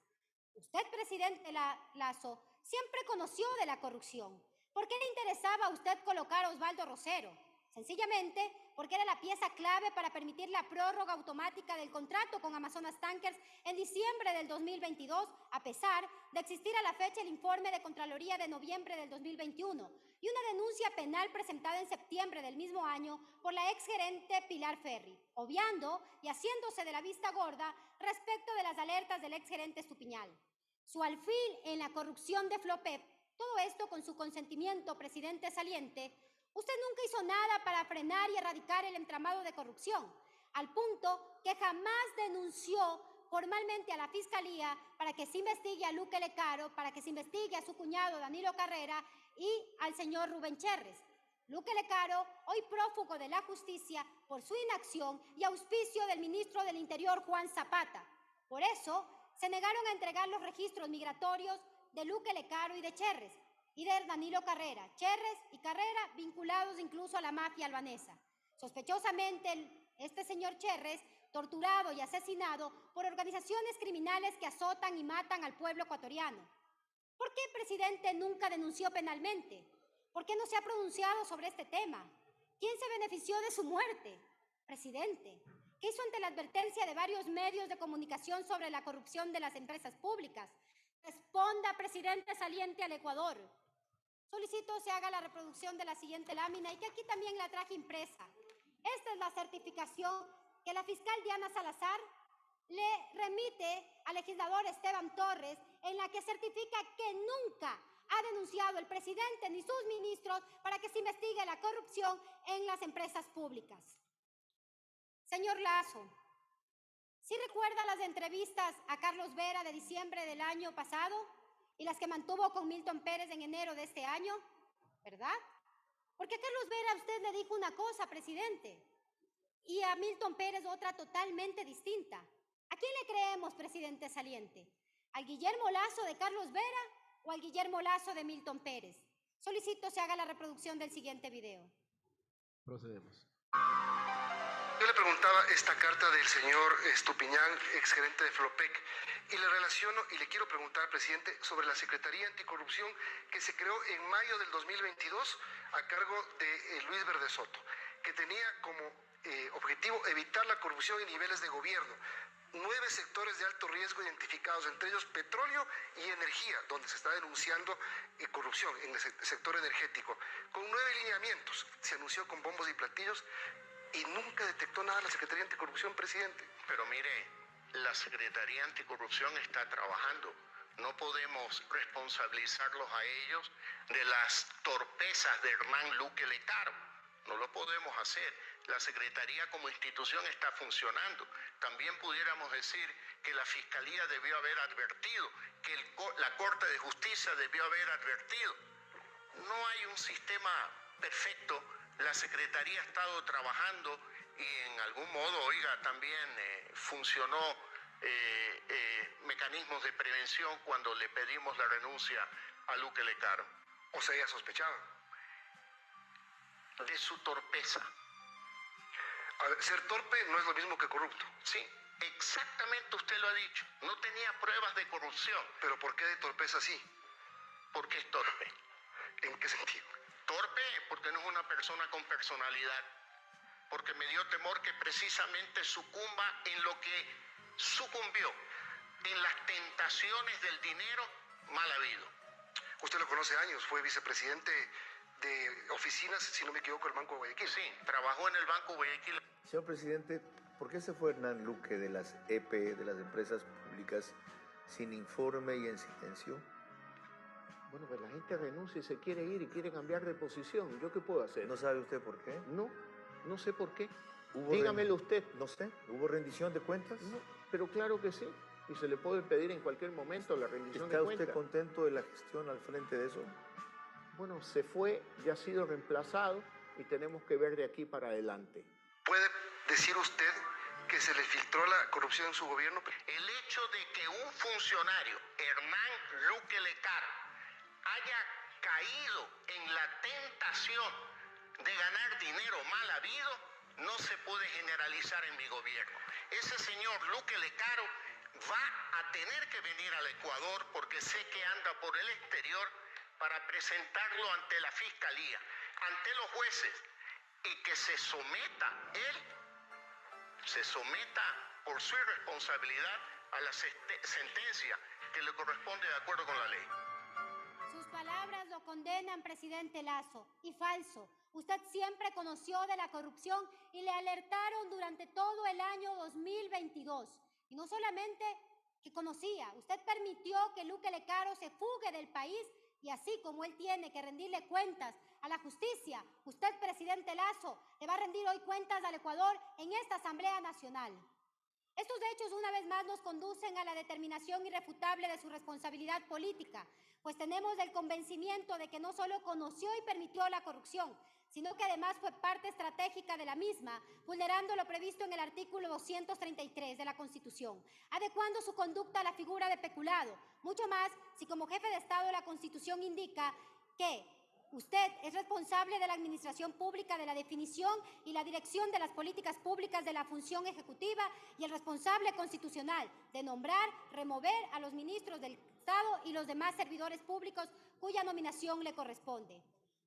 Speaker 2: Usted, presidente Lasso, siempre conoció de la corrupción. ¿Por qué le interesaba a usted colocar a Osvaldo Rosero? Sencillamente porque era la pieza clave para permitir la prórroga automática del contrato con Amazonas Tankers en diciembre del 2022, a pesar de existir a la fecha el informe de Contraloría de noviembre del 2021 y una denuncia penal presentada en septiembre del mismo año por la exgerente Pilar Ferri, obviando y haciéndose de la vista gorda respecto de las alertas del exgerente Estupiñán. Su alfil en la corrupción de Flopec, todo esto con su consentimiento, presidente saliente. Usted nunca hizo nada para frenar y erradicar el entramado de corrupción, al punto que jamás denunció formalmente a la Fiscalía para que se investigue a Luque Lecaro, para que se investigue a su cuñado Danilo Carrera y al señor Rubén Cherres. Luque Lecaro, hoy prófugo de la justicia por su inacción y auspicio del ministro del Interior, Juan Zapata. Por eso, se negaron a entregar los registros migratorios de Luque Lecaro y de Cherres. y de Danilo Carrera, Cherres y Carrera, vinculados incluso a la mafia albanesa. Sospechosamente, este señor Cherres, torturado y asesinado por organizaciones criminales que azotan y matan al pueblo ecuatoriano. ¿Por qué el presidente nunca denunció penalmente? ¿Por qué no se ha pronunciado sobre este tema? ¿Quién se benefició de su muerte? Presidente, ¿qué hizo ante la advertencia de varios medios de comunicación sobre la corrupción de las empresas públicas? Responda, presidente saliente, al Ecuador. Solicito se haga la reproducción de la siguiente lámina y que aquí también la traje impresa. Esta es la certificación que la fiscal Diana Salazar le remite al legislador Esteban Torres, en la que certifica que nunca ha denunciado el presidente ni sus ministros para que se investigue la corrupción en las empresas públicas. Señor Lasso, ¿sí recuerda las entrevistas a Carlos Vera de diciembre del año pasado y las que mantuvo con Milton Pérez en enero de este año? ¿Verdad? Porque a Carlos Vera usted le dijo una cosa, presidente, y a Milton Pérez otra totalmente distinta. ¿A quién le creemos, presidente saliente? ¿Al Guillermo Lasso de Carlos Vera o al Guillermo Lasso de Milton Pérez? Solicito se haga la reproducción del siguiente video.
Speaker 3: Procedemos.
Speaker 8: Yo le preguntaba esta carta del señor Estupiñán, exgerente de Flopec, y le relaciono y le quiero preguntar, presidente, sobre la Secretaría Anticorrupción que se creó en mayo del 2022 a cargo de Luis Verde Soto, que tenía como objetivo evitar la corrupción en niveles de gobierno. 9 sectores de alto riesgo identificados, entre ellos petróleo y energía, donde se está denunciando corrupción en el sector energético, con 9 lineamientos. Se anunció con bombos y platillos y nunca detectó nada la Secretaría Anticorrupción, presidente.
Speaker 7: Pero mire, la Secretaría Anticorrupción está trabajando. No podemos responsabilizarlos a ellos de las torpezas de Hernán Luque Lecaro. No lo podemos hacer. La Secretaría como institución está funcionando. También pudiéramos decir que la Fiscalía debió haber advertido, que la Corte de Justicia debió haber advertido. No hay un sistema perfecto. La Secretaría ha estado trabajando y en algún modo, oiga, también funcionó mecanismos de prevención cuando le pedimos la renuncia a Luque Lecaro.
Speaker 8: O sea, ella sospechaba
Speaker 7: De su torpeza.
Speaker 8: A ver, ser torpe no es lo mismo que corrupto.
Speaker 7: Sí, exactamente usted lo ha dicho. No tenía pruebas de corrupción.
Speaker 8: ¿Pero por qué de torpeza sí?
Speaker 7: Porque es torpe.
Speaker 8: ¿En qué sentido?
Speaker 7: Torpe porque no es una persona con personalidad. Porque me dio temor que precisamente sucumba en lo que sucumbió, en las tentaciones del dinero mal habido.
Speaker 8: Usted lo conoce años, fue vicepresidente de oficinas, si no me equivoco, del Banco de Guayaquil.
Speaker 7: Sí, trabajó en el Banco Guayaquil.
Speaker 13: Señor presidente, ¿por qué se fue Hernán Luque de las EP, de las empresas públicas, sin informe y en silencio?
Speaker 14: Bueno, pues la gente renuncia y se quiere ir y quiere cambiar de posición. ¿Yo qué puedo hacer?
Speaker 13: ¿No sabe usted por qué?
Speaker 14: No sé por qué. Dígamelo usted.
Speaker 13: No sé. ¿Hubo rendición de cuentas?
Speaker 14: No, pero claro que sí. Y se le puede pedir en cualquier momento la rendición de cuentas.
Speaker 13: ¿Está usted contento de la gestión al frente de eso?
Speaker 14: Bueno, se fue, ya ha sido reemplazado y tenemos que ver de aquí para adelante.
Speaker 8: ¿Puede decir usted que se le filtró la corrupción en su gobierno?
Speaker 7: El hecho de que un funcionario, Hernán Luque Lecaro, haya caído en la tentación de ganar dinero mal habido, no se puede generalizar en mi gobierno. Ese señor Luque Lecaro va a tener que venir al Ecuador porque sé que anda por el exterior para presentarlo ante la Fiscalía, ante los jueces, y que se someta él, se someta por su irresponsabilidad a la sentencia que le corresponde de acuerdo con la ley.
Speaker 2: Sus palabras lo condenan, presidente Lasso, y falso. Usted siempre conoció de la corrupción y le alertaron durante todo el año 2022. Y no solamente que conocía, usted permitió que Luque Lecaro se fugue del país y así como él tiene que rendirle cuentas a la justicia, usted, presidente Lasso, le va a rendir hoy cuentas al Ecuador en esta Asamblea Nacional. Estos hechos una vez más nos conducen a la determinación irrefutable de su responsabilidad política, pues tenemos el convencimiento de que no solo conoció y permitió la corrupción, sino que además fue parte estratégica de la misma, vulnerando lo previsto en el artículo 233 de la Constitución, adecuando su conducta a la figura de peculado, mucho más si como jefe de Estado la Constitución indica que usted es responsable de la administración pública, de la definición y la dirección de las políticas públicas de la función ejecutiva y el responsable constitucional de nombrar, remover a los ministros del Estado y los demás servidores públicos cuya nominación le corresponde.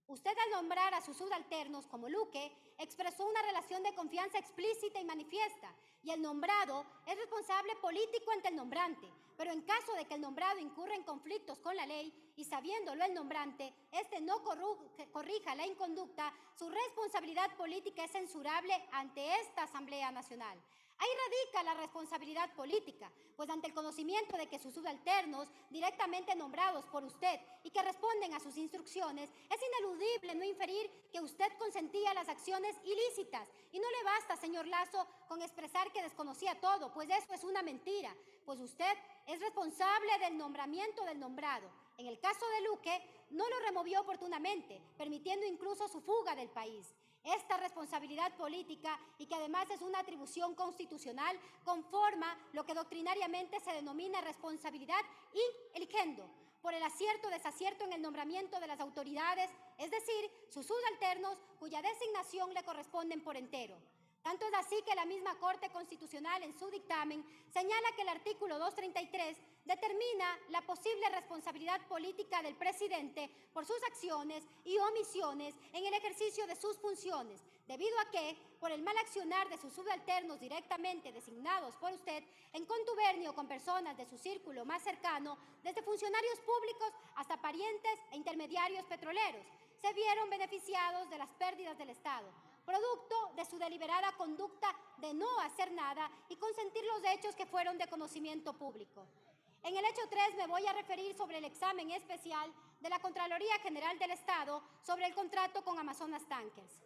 Speaker 2: Usted, al nombrar a sus subalternos como Luque, expresó una relación de confianza explícita y manifiesta, y el nombrado es responsable político ante el nombrante, pero en caso de que el nombrado incurra en conflictos con la ley y sabiéndolo el nombrante, este no corrija la inconducta, su responsabilidad política es censurable ante esta Asamblea Nacional. Ahí radica la responsabilidad política, pues ante el conocimiento de que sus subalternos, directamente nombrados por usted y que responden a sus instrucciones, es ineludible no inferir que usted consentía las acciones ilícitas. Y no le basta, señor Lasso, con expresar que desconocía todo, pues eso es una mentira, pues usted es responsable del nombramiento del nombrado. En el caso de Luque, no lo removió oportunamente, permitiendo incluso su fuga del país. Esta responsabilidad política, y que además es una atribución constitucional, conforma lo que doctrinariamente se denomina responsabilidad in eligendo, por el acierto o desacierto en el nombramiento de las autoridades, es decir, sus subalternos cuya designación le corresponden por entero. Tanto es así que la misma Corte Constitucional en su dictamen señala que el artículo 233 determina la posible responsabilidad política del presidente por sus acciones y omisiones en el ejercicio de sus funciones, debido a que, por el mal accionar de sus subalternos directamente designados por usted, en contubernio con personas de su círculo más cercano, desde funcionarios públicos hasta parientes e intermediarios petroleros, se vieron beneficiados de las pérdidas del Estado, producto de su deliberada conducta de no hacer nada y consentir los hechos que fueron de conocimiento público. En el hecho 3 me voy a referir sobre el examen especial de la Contraloría General del Estado sobre el contrato con Amazonas Tankers.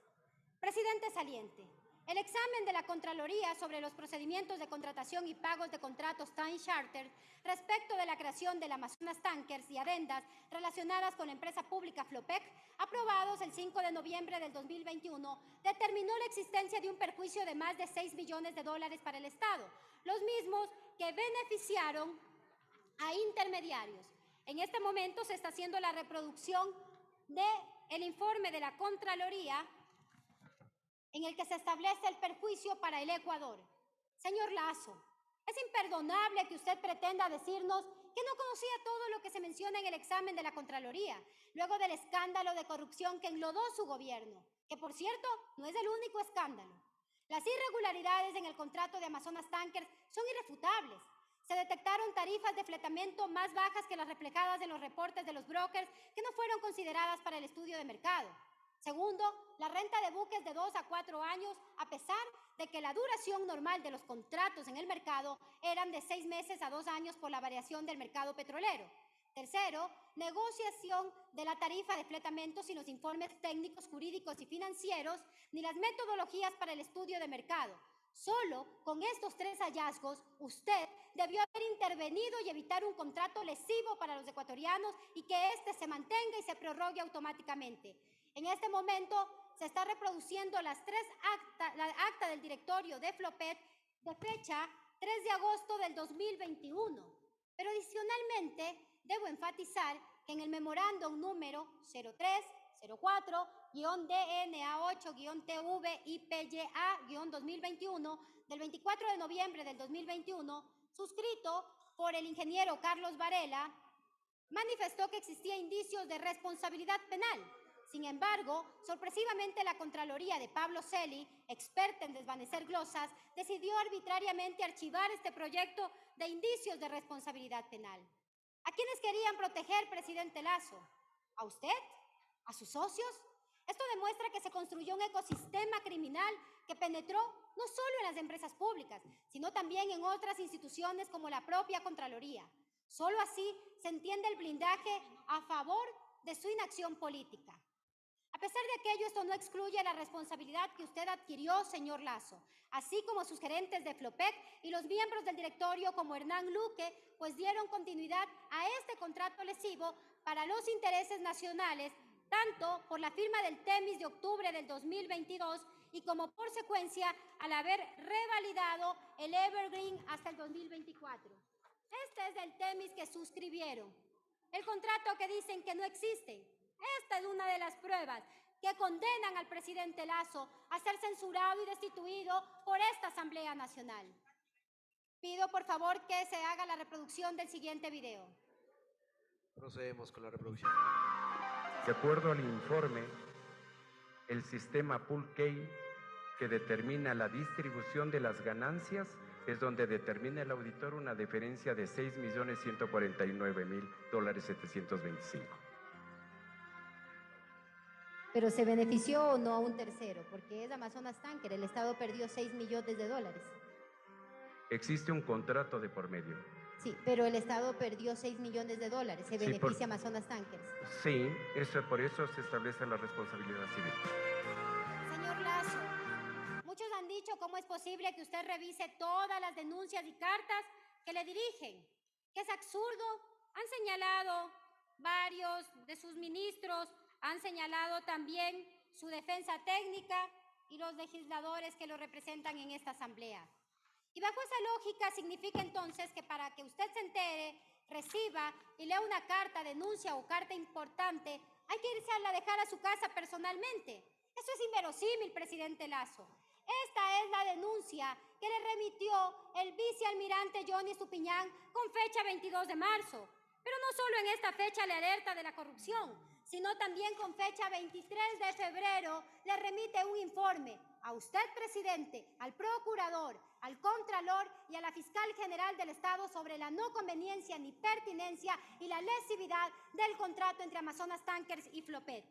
Speaker 2: Presidente saliente, el examen de la Contraloría sobre los procedimientos de contratación y pagos de contratos Time Charter respecto de la creación del Amazonas Tankers y adendas relacionadas con la empresa pública Flopec, aprobados el 5 de noviembre del 2021, determinó la existencia de un perjuicio de más de $6 millones para el Estado, los mismos que beneficiaron a intermediarios. En este momento se está haciendo la reproducción del informe de la Contraloría en el que se establece el perjuicio para el Ecuador. Señor Lasso, es imperdonable que usted pretenda decirnos que no conocía todo lo que se menciona en el examen de la Contraloría, luego del escándalo de corrupción que enlodó su gobierno, que por cierto no es el único escándalo. Las irregularidades en el contrato de Amazonas Tankers son irrefutables. Se detectaron tarifas de fletamento más bajas que las reflejadas en los reportes de los brokers que no fueron consideradas para el estudio de mercado. Segundo, la renta de buques de 2 a 4 años, a pesar de que la duración normal de los contratos en el mercado eran de 6 meses a 2 años por la variación del mercado petrolero. Tercero, negociación de la tarifa de fletamento sin los informes técnicos, jurídicos y financieros, ni las metodologías para el estudio de mercado. Solo con estos 3 hallazgos, usted debió haber intervenido y evitar un contrato lesivo para los ecuatorianos y que éste se mantenga y se prorrogue automáticamente. En este momento se está reproduciendo la acta del directorio de Flopec de fecha 3 de agosto del 2021. Pero adicionalmente debo enfatizar que en el memorándum número 0304-DNA8-TV-IPYA-2021 del 24 de noviembre del 2021, suscrito por el ingeniero Carlos Varela, manifestó que existía indicios de responsabilidad penal. Sin embargo, sorpresivamente la Contraloría de Pablo Celi, experta en desvanecer glosas, decidió arbitrariamente archivar este proyecto de indicios de responsabilidad penal. ¿A quiénes querían proteger, presidente Lasso? ¿A usted? ¿A sus socios? Esto demuestra que se construyó un ecosistema criminal que penetró no solo en las empresas públicas, sino también en otras instituciones como la propia Contraloría. Solo así se entiende el blindaje a favor de su inacción política. A pesar de aquello, esto no excluye la responsabilidad que usted adquirió, señor Lasso, así como sus gerentes de Flopec y los miembros del directorio como Hernán Luque, pues dieron continuidad a este contrato lesivo para los intereses nacionales, tanto por la firma del TEMIS de octubre del 2022 y como por secuencia al haber revalidado el Evergreen hasta el 2024. Este es el TEMIS que suscribieron. El contrato que dicen que no existe. esta es una de las pruebas que condenan al presidente Lasso a ser censurado y destituido por esta Asamblea Nacional. Pido, por favor, que se haga la reproducción del siguiente video.
Speaker 3: Procedemos con la reproducción.
Speaker 15: De acuerdo al informe, el sistema Pool Key, que determina la distribución de las ganancias, es donde determina el auditor una diferencia de $6.149.725.
Speaker 4: Pero se benefició o no a un tercero, porque es Amazonas Tanker, el Estado perdió $6 millones.
Speaker 15: Existe un contrato de por medio.
Speaker 4: Sí, pero el Estado perdió $6 millones, se beneficia Amazonas Tankers.
Speaker 15: Sí, por eso se establece la responsabilidad civil.
Speaker 2: Señor Lasso, muchos han dicho cómo es posible que usted revise todas las denuncias y cartas que le dirigen, que es absurdo. Han señalado varios de sus ministros, han señalado también su defensa técnica y los legisladores que lo representan en esta asamblea. Y bajo esa lógica significa entonces que para que usted se entere, reciba y lea una carta, denuncia o carta importante, hay que irse a dejar a su casa personalmente. Eso es inverosímil, presidente Lasso. Esta es la denuncia que le remitió el vicealmirante Johnny Estupiñán con fecha 22 de marzo. Pero no solo en esta fecha le alerta de la corrupción, sino también con fecha 23 de febrero le remite un informe a usted, presidente, al procurador, al contralor y a la fiscal general del Estado sobre la no conveniencia ni pertinencia y la lesividad del contrato entre Amazonas Tankers y Flopec.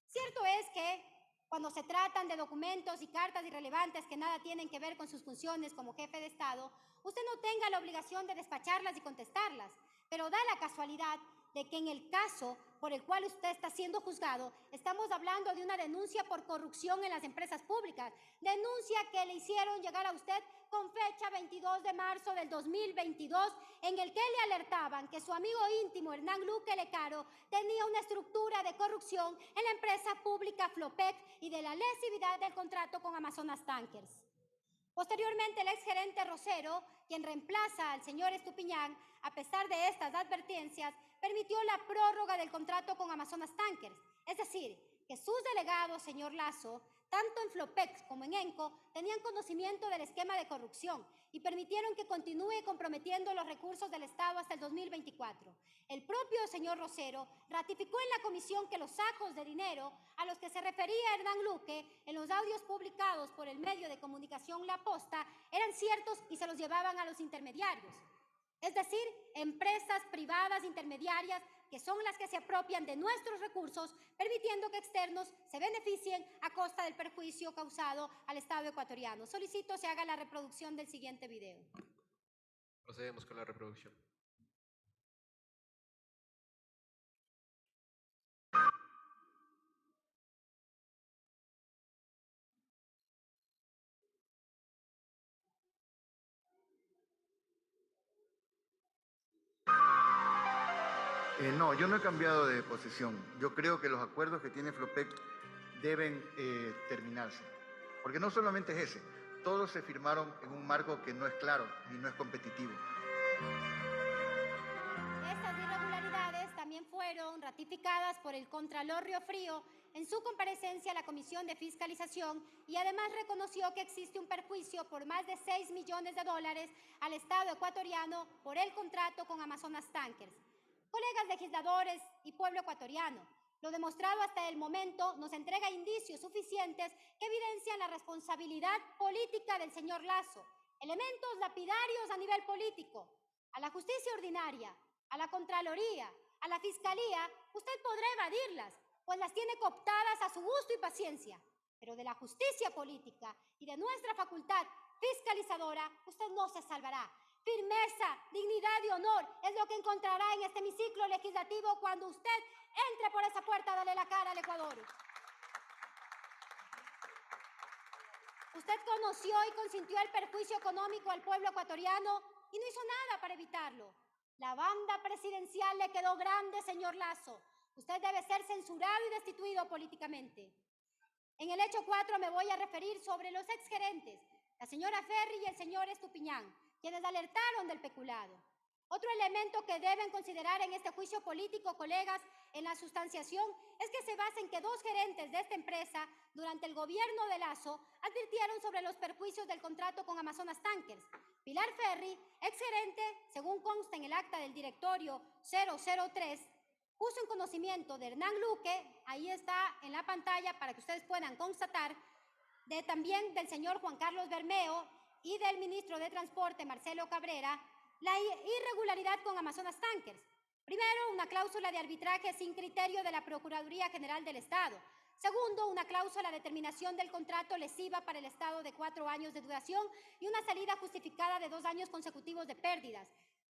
Speaker 2: Cierto es que cuando se tratan de documentos y cartas irrelevantes que nada tienen que ver con sus funciones como jefe de Estado, usted no tenga la obligación de despacharlas y contestarlas, pero da la casualidad de que en el caso por el cual usted está siendo juzgado, estamos hablando de una denuncia por corrupción en las empresas públicas, denuncia que le hicieron llegar a usted con fecha 22 de marzo del 2022, en el que le alertaban que su amigo íntimo Hernán Luque Lecaro tenía una estructura de corrupción en la empresa pública Flopec y de la lesividad del contrato con Amazonas Tankers. Posteriormente, el exgerente Rosero, quien reemplaza al señor Estupiñán, a pesar de estas advertencias, permitió la prórroga del contrato con Amazonas Tankers. Es decir, que sus delegados, señor Lasso, tanto en Flopec como en ENCO, tenían conocimiento del esquema de corrupción y permitieron que continúe comprometiendo los recursos del Estado hasta el 2024. El propio señor Rosero ratificó en la comisión que los sacos de dinero a los que se refería Hernán Luque en los audios publicados por el medio de comunicación La Posta eran ciertos y se los llevaban a los intermediarios. Es decir, empresas privadas intermediarias que son las que se apropian de nuestros recursos, permitiendo que externos se beneficien a costa del perjuicio causado al Estado ecuatoriano. Solicito se haga la reproducción del siguiente video.
Speaker 3: Procedemos con la reproducción.
Speaker 16: No, yo no he cambiado de posición. Yo creo que los acuerdos que tiene Flopec deben terminarse. Porque no solamente es ese, todos se firmaron en un marco que no es claro y no es competitivo.
Speaker 2: Estas irregularidades también fueron ratificadas por el Contralor Riofrío en su comparecencia a la Comisión de Fiscalización y además reconoció que existe un perjuicio por más de $6 millones al Estado ecuatoriano por el contrato con Amazonas Tankers. Colegas legisladores y pueblo ecuatoriano, lo demostrado hasta el momento nos entrega indicios suficientes que evidencian la responsabilidad política del señor Lasso, elementos lapidarios a nivel político. A la justicia ordinaria, a la Contraloría, a la Fiscalía, usted podrá evadirlas, pues las tiene cooptadas a su gusto y paciencia. Pero de la justicia política y de nuestra facultad fiscalizadora, usted no se salvará. Firmeza, dignidad y honor es lo que encontrará en este hemiciclo legislativo cuando usted entre por esa puerta a darle la cara al Ecuador. Usted conoció y consintió el perjuicio económico al pueblo ecuatoriano y no hizo nada para evitarlo. La banda presidencial le quedó grande, señor Lasso. Usted debe ser censurado y destituido políticamente. En el hecho 4 me voy a referir sobre los exgerentes, la señora Ferri y el señor Estupiñán, quienes alertaron del peculado. Otro elemento que deben considerar en este juicio político, colegas, en la sustanciación, es que se basa en que dos gerentes de esta empresa, durante el gobierno de Lazo, advirtieron sobre los perjuicios del contrato con Amazonas Tankers. Pilar Ferri, exgerente, según consta en el acta del directorio 003, puso en conocimiento de Hernán Luque, ahí está en la pantalla para que ustedes puedan constatar, también del señor Juan Carlos Bermeo y del ministro de Transporte, Marcelo Cabrera, la irregularidad con Amazonas Tankers. Primero, una cláusula de arbitraje sin criterio de la Procuraduría General del Estado. Segundo, una cláusula de terminación del contrato lesiva para el Estado de 4 años de duración y una salida justificada de 2 años consecutivos de pérdidas.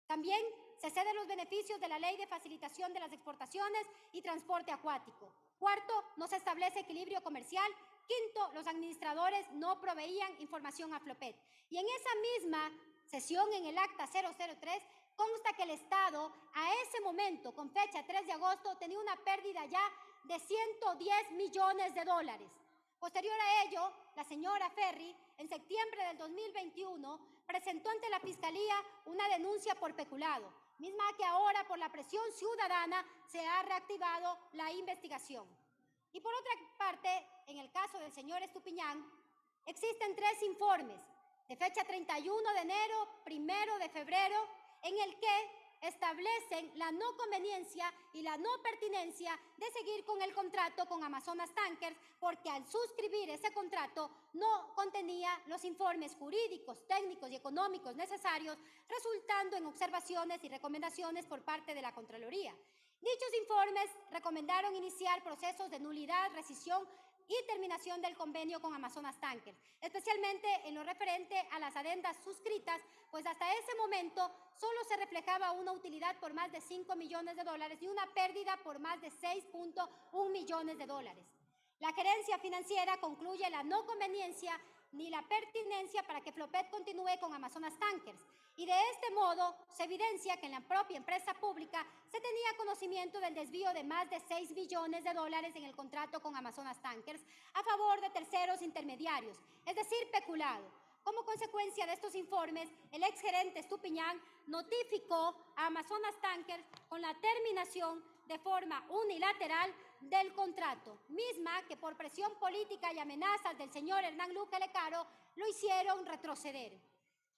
Speaker 2: También se ceden los beneficios de la Ley de Facilitación de las Exportaciones y Transporte Acuático. Cuarto, no se establece equilibrio comercial. Quinto, los administradores no proveían información a Flopet. Y en esa misma sesión, en el acta 003, consta que el Estado, a ese momento, con fecha 3 de agosto, tenía una pérdida ya de 110 millones de dólares. Posterior a ello, la señora Ferri, en septiembre del 2021, presentó ante la Fiscalía una denuncia por peculado, misma que ahora, por la presión ciudadana, se ha reactivado la investigación. Y por otra parte, en el caso del señor Estupiñán, existen 3 informes de fecha 31 de enero, 1 de febrero, en el que establecen la no conveniencia y la no pertinencia de seguir con el contrato con Amazonas Tankers, porque al suscribir ese contrato no contenía los informes jurídicos, técnicos y económicos necesarios, resultando en observaciones y recomendaciones por parte de la Contraloría. Dichos informes recomendaron iniciar procesos de nulidad, rescisión y terminación del convenio con Amazonas Tankers, especialmente en lo referente a las adendas suscritas, pues hasta ese momento solo se reflejaba una utilidad por más de 5 millones de dólares y una pérdida por más de 6.1 millones de dólares. La gerencia financiera concluye la no conveniencia ni la pertinencia para que Flopet continúe con Amazonas Tankers. Y de este modo se evidencia que en la propia empresa pública se tenía conocimiento del desvío de más de 6 billones de dólares en el contrato con Amazonas Tankers a favor de terceros intermediarios, es decir, peculado. Como consecuencia de estos informes, el exgerente Estupiñán notificó a Amazonas Tankers con la terminación de forma unilateral del contrato, misma que por presión política y amenazas del señor Hernán Luque Lecaro lo hicieron retroceder.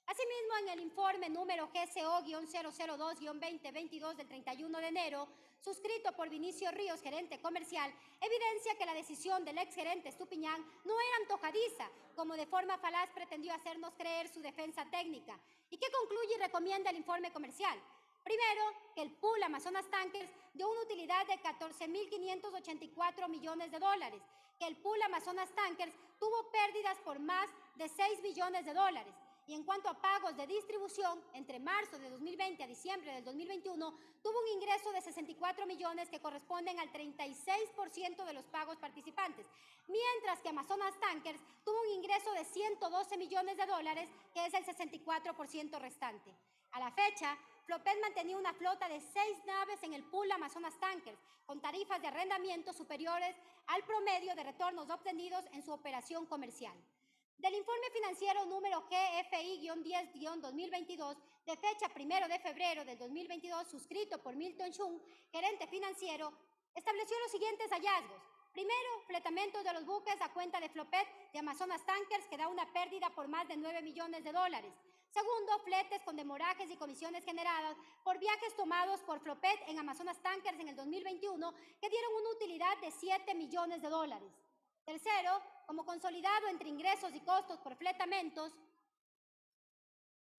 Speaker 2: Asimismo, en el informe número GCO-002-2022 del 31 de enero, suscrito por Vinicio Ríos, gerente comercial, evidencia que la decisión del exgerente Estupiñán no era antojadiza, como de forma falaz pretendió hacernos creer su defensa técnica. ¿Y qué concluye y recomienda el informe comercial? Primero, que el pool Amazonas Tankers dio una utilidad de 14.584 millones de dólares, que el pool Amazonas Tankers tuvo pérdidas por más de 6 billones de dólares. Y en cuanto a pagos de distribución, entre marzo de 2020 a diciembre del 2021, tuvo un ingreso de 64 millones que corresponden al 36% de los pagos participantes, mientras que Amazonas Tankers tuvo un ingreso de 112 millones de dólares, que es el 64% restante. A la fecha, Flopet mantenía una flota de 6 naves en el pool Amazonas Tankers, con tarifas de arrendamiento superiores al promedio de retornos obtenidos en su operación comercial. Del informe financiero número GFI-10-2022, de fecha 1 de febrero del 2022, suscrito por Milton Chung, gerente financiero, estableció los siguientes hallazgos. Primero, fletamiento de los buques a cuenta de Flopet de Amazonas Tankers, que da una pérdida por más de 9 millones de dólares. Segundo, fletes con demorajes y comisiones generadas por viajes tomados por Flopet en Amazonas Tankers en el 2021, que dieron una utilidad de 7 millones de dólares. Tercero, como consolidado entre ingresos y costos por fletamentos,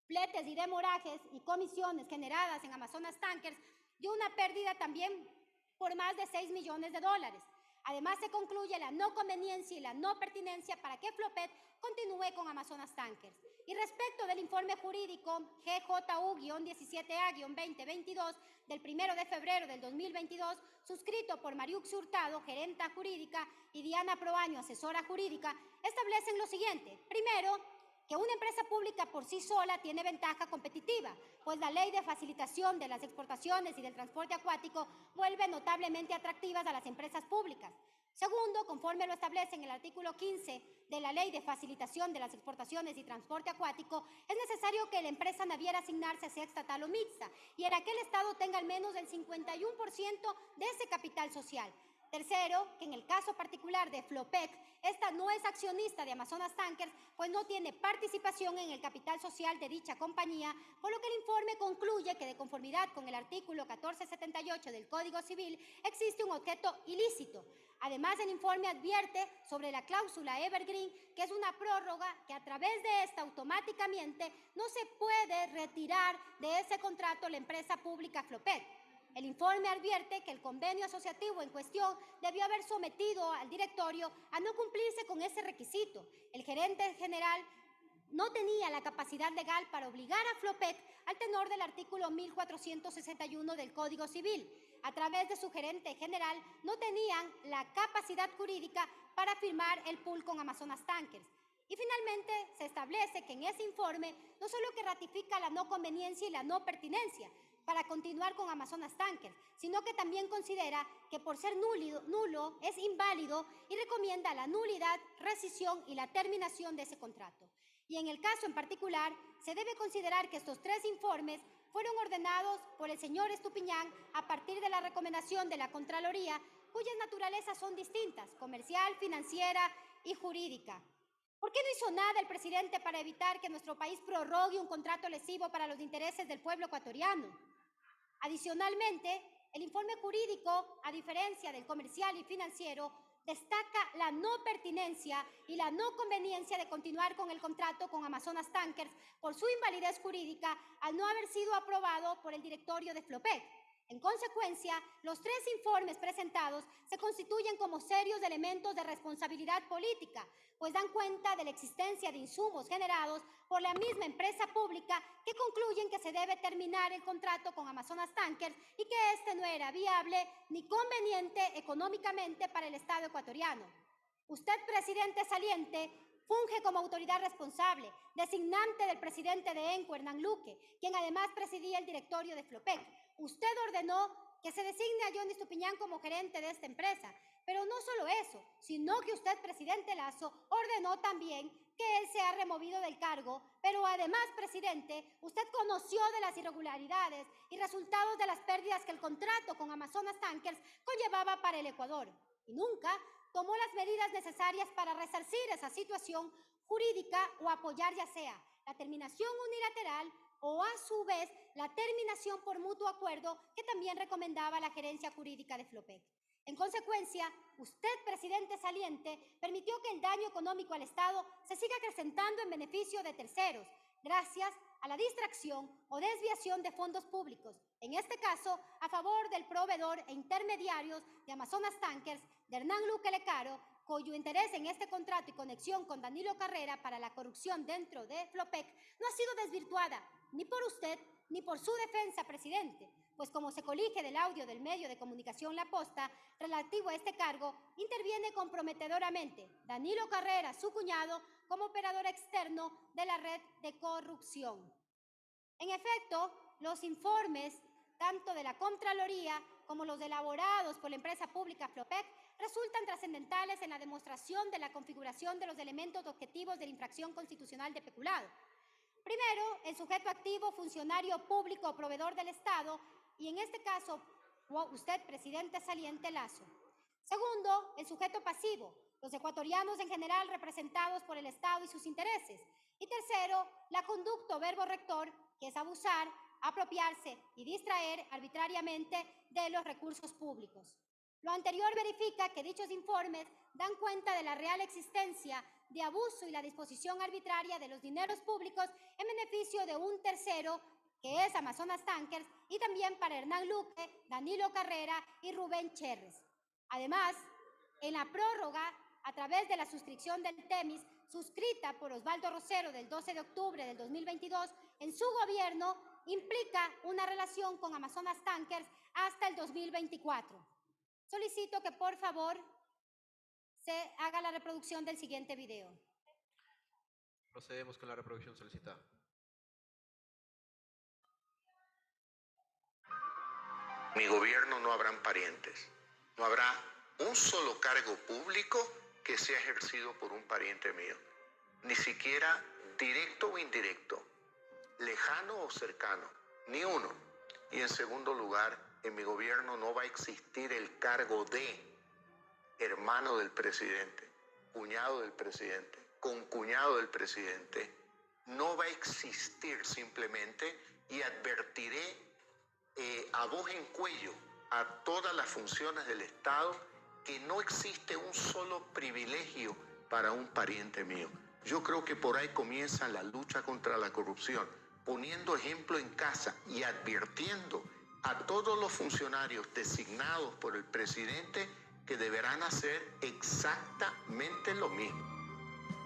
Speaker 2: fletes y demorajes y comisiones generadas en Amazonas Tankers, dio una pérdida también por más de 6 millones de dólares. Además, se concluye la no conveniencia y la no pertinencia para que Flopet continúe con Amazonas Tankers. Y respecto del informe jurídico GJU-17A-2022 del 1 de febrero del 2022, suscrito por Mariux Hurtado, gerenta jurídica, y Diana Proaño, asesora jurídica, establecen lo siguiente. Primero, que una empresa pública por sí sola tiene ventaja competitiva, pues la ley de facilitación de las exportaciones y del transporte acuático vuelve notablemente atractivas a las empresas públicas. Segundo, conforme lo establece en el artículo 15 de la Ley de Facilitación de las Exportaciones y Transporte Acuático, es necesario que la empresa naviera asignarse sea estatal o mixta y en aquel estado tenga al menos el 51% de ese capital social. Tercero, que en el caso particular de Flopec, esta no es accionista de Amazonas Tankers, pues no tiene participación en el capital social de dicha compañía, por lo que el informe concluye que de conformidad con el artículo 1478 del Código Civil existe un objeto ilícito. Además, el informe advierte sobre la cláusula Evergreen, que es una prórroga que a través de esta automáticamente no se puede retirar de ese contrato la empresa pública Flopec. El informe advierte que el convenio asociativo en cuestión debió haber sometido al directorio a no cumplirse con ese requisito. El gerente general no tenía la capacidad legal para obligar a Flopec al tenor del artículo 1461 del Código Civil. A través de su gerente general no tenían la capacidad jurídica para firmar el pool con Amazonas Tankers. Y finalmente se establece que en ese informe no solo que ratifica la no conveniencia y la no pertinencia para continuar con Amazonas Tankers, sino que también considera que por ser nulo es inválido y recomienda la nulidad, rescisión y la terminación de ese contrato. Y en el caso en particular, se debe considerar que estos tres informes fueron ordenados por el señor Estupiñán a partir de la recomendación de la Contraloría, cuyas naturalezas son distintas, comercial, financiera y jurídica. ¿Por qué no hizo nada el presidente para evitar que nuestro país prorrogue un contrato lesivo para los intereses del pueblo ecuatoriano? Adicionalmente, el informe jurídico, a diferencia del comercial y financiero, destaca la no pertinencia y la no conveniencia de continuar con el contrato con Amazonas Tankers por su invalidez jurídica al no haber sido aprobado por el directorio de Flopec. En consecuencia, los tres informes presentados se constituyen como serios elementos de responsabilidad política, pues dan cuenta de la existencia de insumos generados por la misma empresa pública que concluyen que se debe terminar el contrato con Amazonas Tankers y que este no era viable ni conveniente económicamente para el Estado ecuatoriano. Usted, presidente saliente, funge como autoridad responsable, designante del presidente de ENCO, Hernán Luque, quien además presidía el directorio de Flopec. Usted ordenó que se designe a Johnny Estupiñán como gerente de esta empresa, pero no solo eso, sino que usted, presidente Lasso, ordenó también que él sea removido del cargo, pero además, presidente, usted conoció de las irregularidades y resultados de las pérdidas que el contrato con Amazonas Tankers conllevaba para el Ecuador, y nunca tomó las medidas necesarias para resarcir esa situación jurídica o apoyar ya sea la terminación unilateral o a su vez la terminación por mutuo acuerdo que también recomendaba la gerencia jurídica de Flopec. En consecuencia, usted, presidente saliente, permitió que el daño económico al Estado se siga acrecentando en beneficio de terceros, gracias a la distracción o desviación de fondos públicos, en este caso a favor del proveedor e intermediarios de Amazonas Tankers, de Hernán Luque Lecaro, cuyo interés en este contrato y conexión con Danilo Carrera para la corrupción dentro de Flopec no ha sido desvirtuada ni por usted ni por su defensa, presidente, pues como se colige del audio del medio de comunicación La Posta relativo a este cargo, interviene comprometedoramente Danilo Carrera, su cuñado, como operador externo de la red de corrupción. En efecto, los informes, tanto de la Contraloría como los elaborados por la empresa pública Flopec, resultan trascendentales en la demostración de la configuración de los elementos objetivos de la infracción constitucional de peculado. Primero, el sujeto activo, funcionario público o proveedor del Estado, y en este caso, usted, presidente saliente Lasso. Segundo, el sujeto pasivo, los ecuatorianos en general representados por el Estado y sus intereses. Y tercero, la conducta o verbo rector, que es abusar, apropiarse y distraer arbitrariamente de los recursos públicos. Lo anterior verifica que dichos informes dan cuenta de la real existencia de abuso y la disposición arbitraria de los dineros públicos en beneficio de un tercero, que es Amazonas Tankers, y también para Hernán Luque, Danilo Carrera y Rubén Cherres. Además, en la prórroga, a través de la suscripción del TEMIS, suscrita por Osvaldo Rosero del 12 de octubre del 2022, en su gobierno, implica una relación con Amazonas Tankers hasta el 2024. Solicito que, por favor, se haga la reproducción del siguiente video.
Speaker 3: Procedemos con la reproducción solicitada.
Speaker 7: Mi gobierno no habrán parientes, no habrá un solo cargo público que sea ejercido por un pariente mío, ni siquiera directo o indirecto, lejano o cercano, ni uno. Y en segundo lugar, en mi gobierno no va a existir el cargo de hermano del presidente, cuñado del presidente, concuñado del presidente. No va a existir simplemente, y advertiré a voz en cuello a todas las funciones del Estado que no existe un solo privilegio para un pariente mío. Yo creo que por ahí comienza la lucha contra la corrupción, poniendo ejemplo en casa y advirtiendo a todos los funcionarios designados por el presidente que deberán hacer exactamente lo mismo.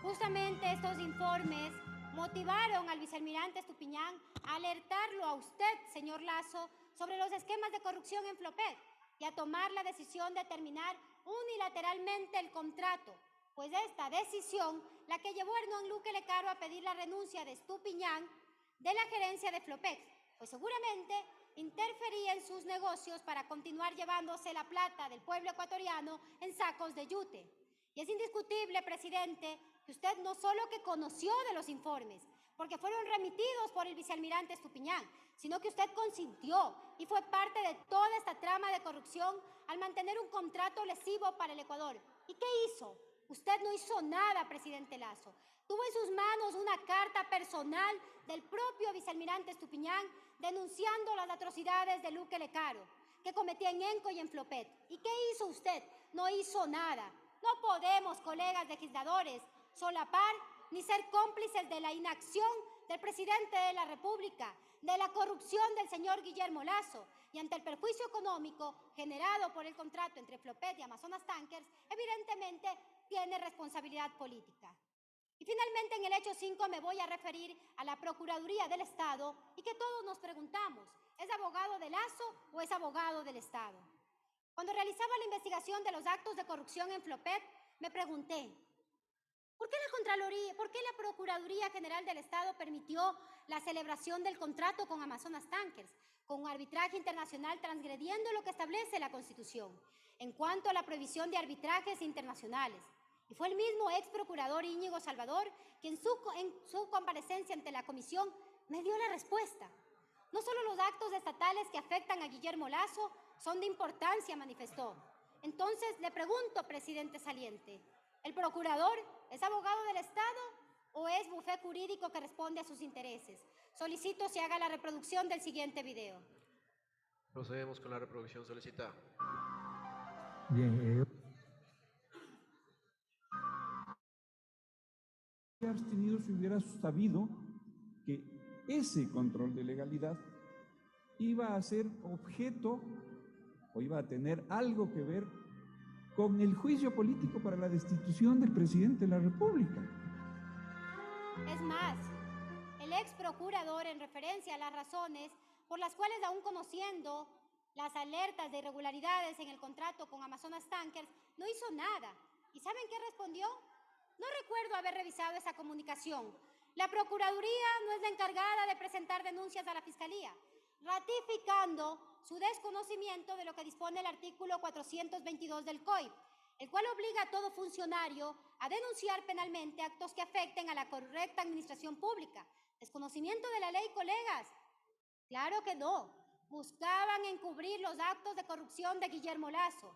Speaker 2: Justamente estos informes motivaron al vicealmirante Estupiñán a alertarlo a usted, señor Lasso, sobre los esquemas de corrupción en Flopec y a tomar la decisión de terminar unilateralmente el contrato, pues esta decisión la que llevó a Hernán Luque Lecaro a pedir la renuncia de Estupiñán de la gerencia de Flopec, pues seguramente interfería en sus negocios para continuar llevándose la plata del pueblo ecuatoriano en sacos de yute. Y es indiscutible, presidente, que usted no solo que conoció de los informes, porque fueron remitidos por el vicealmirante Estupiñán, sino que usted consintió y fue parte de toda esta trama de corrupción al mantener un contrato lesivo para el Ecuador. ¿Y qué hizo? Usted no hizo nada, presidente Lasso. Tuvo en sus manos una carta personal del propio vicealmirante Estupiñán denunciando las atrocidades de Luque Lecaro, que cometía en ENCO y en Flopec. ¿Y qué hizo usted? No hizo nada. No podemos, colegas legisladores, solapar ni ser cómplices de la inacción del presidente de la República, de la corrupción del señor Guillermo Lasso, y ante el perjuicio económico generado por el contrato entre Flopec y Amazonas Tankers, evidentemente tiene responsabilidad política. Y finalmente, en el hecho 5 me voy a referir a la Procuraduría del Estado y que todos nos preguntamos, ¿es abogado de Lasso o es abogado del Estado? Cuando realizaba la investigación de los actos de corrupción en Flopec, me pregunté, ¿por qué la Procuraduría General del Estado permitió la celebración del contrato con Amazonas Tankers, con un arbitraje internacional transgrediendo lo que establece la Constitución en cuanto a la prohibición de arbitrajes internacionales? Y fue el mismo ex procurador Íñigo Salvador quien en su comparecencia ante la comisión me dio la respuesta. No solo los actos estatales que afectan a Guillermo Lasso son de importancia, manifestó. Entonces le pregunto, presidente saliente, ¿el procurador es abogado del Estado o es bufé jurídico que responde a sus intereses? Solicito se haga la reproducción del siguiente video.
Speaker 3: Procedemos con la reproducción solicitada.
Speaker 17: Bien, abstenido si hubiera sabido que ese control de legalidad iba a ser objeto o iba a tener algo que ver con el juicio político para la destitución del presidente de la República.
Speaker 2: Es más, el ex procurador, en referencia a las razones por las cuales, aún conociendo las alertas de irregularidades en el contrato con Amazonas Tankers, no hizo nada. ¿Y saben qué respondió? No recuerdo haber revisado esa comunicación. La Procuraduría no es la encargada de presentar denuncias a la Fiscalía, ratificando su desconocimiento de lo que dispone el artículo 422 del COIP, el cual obliga a todo funcionario a denunciar penalmente actos que afecten a la correcta administración pública. ¿Desconocimiento de la ley, colegas? Claro que no. Buscaban encubrir los actos de corrupción de Guillermo Lasso.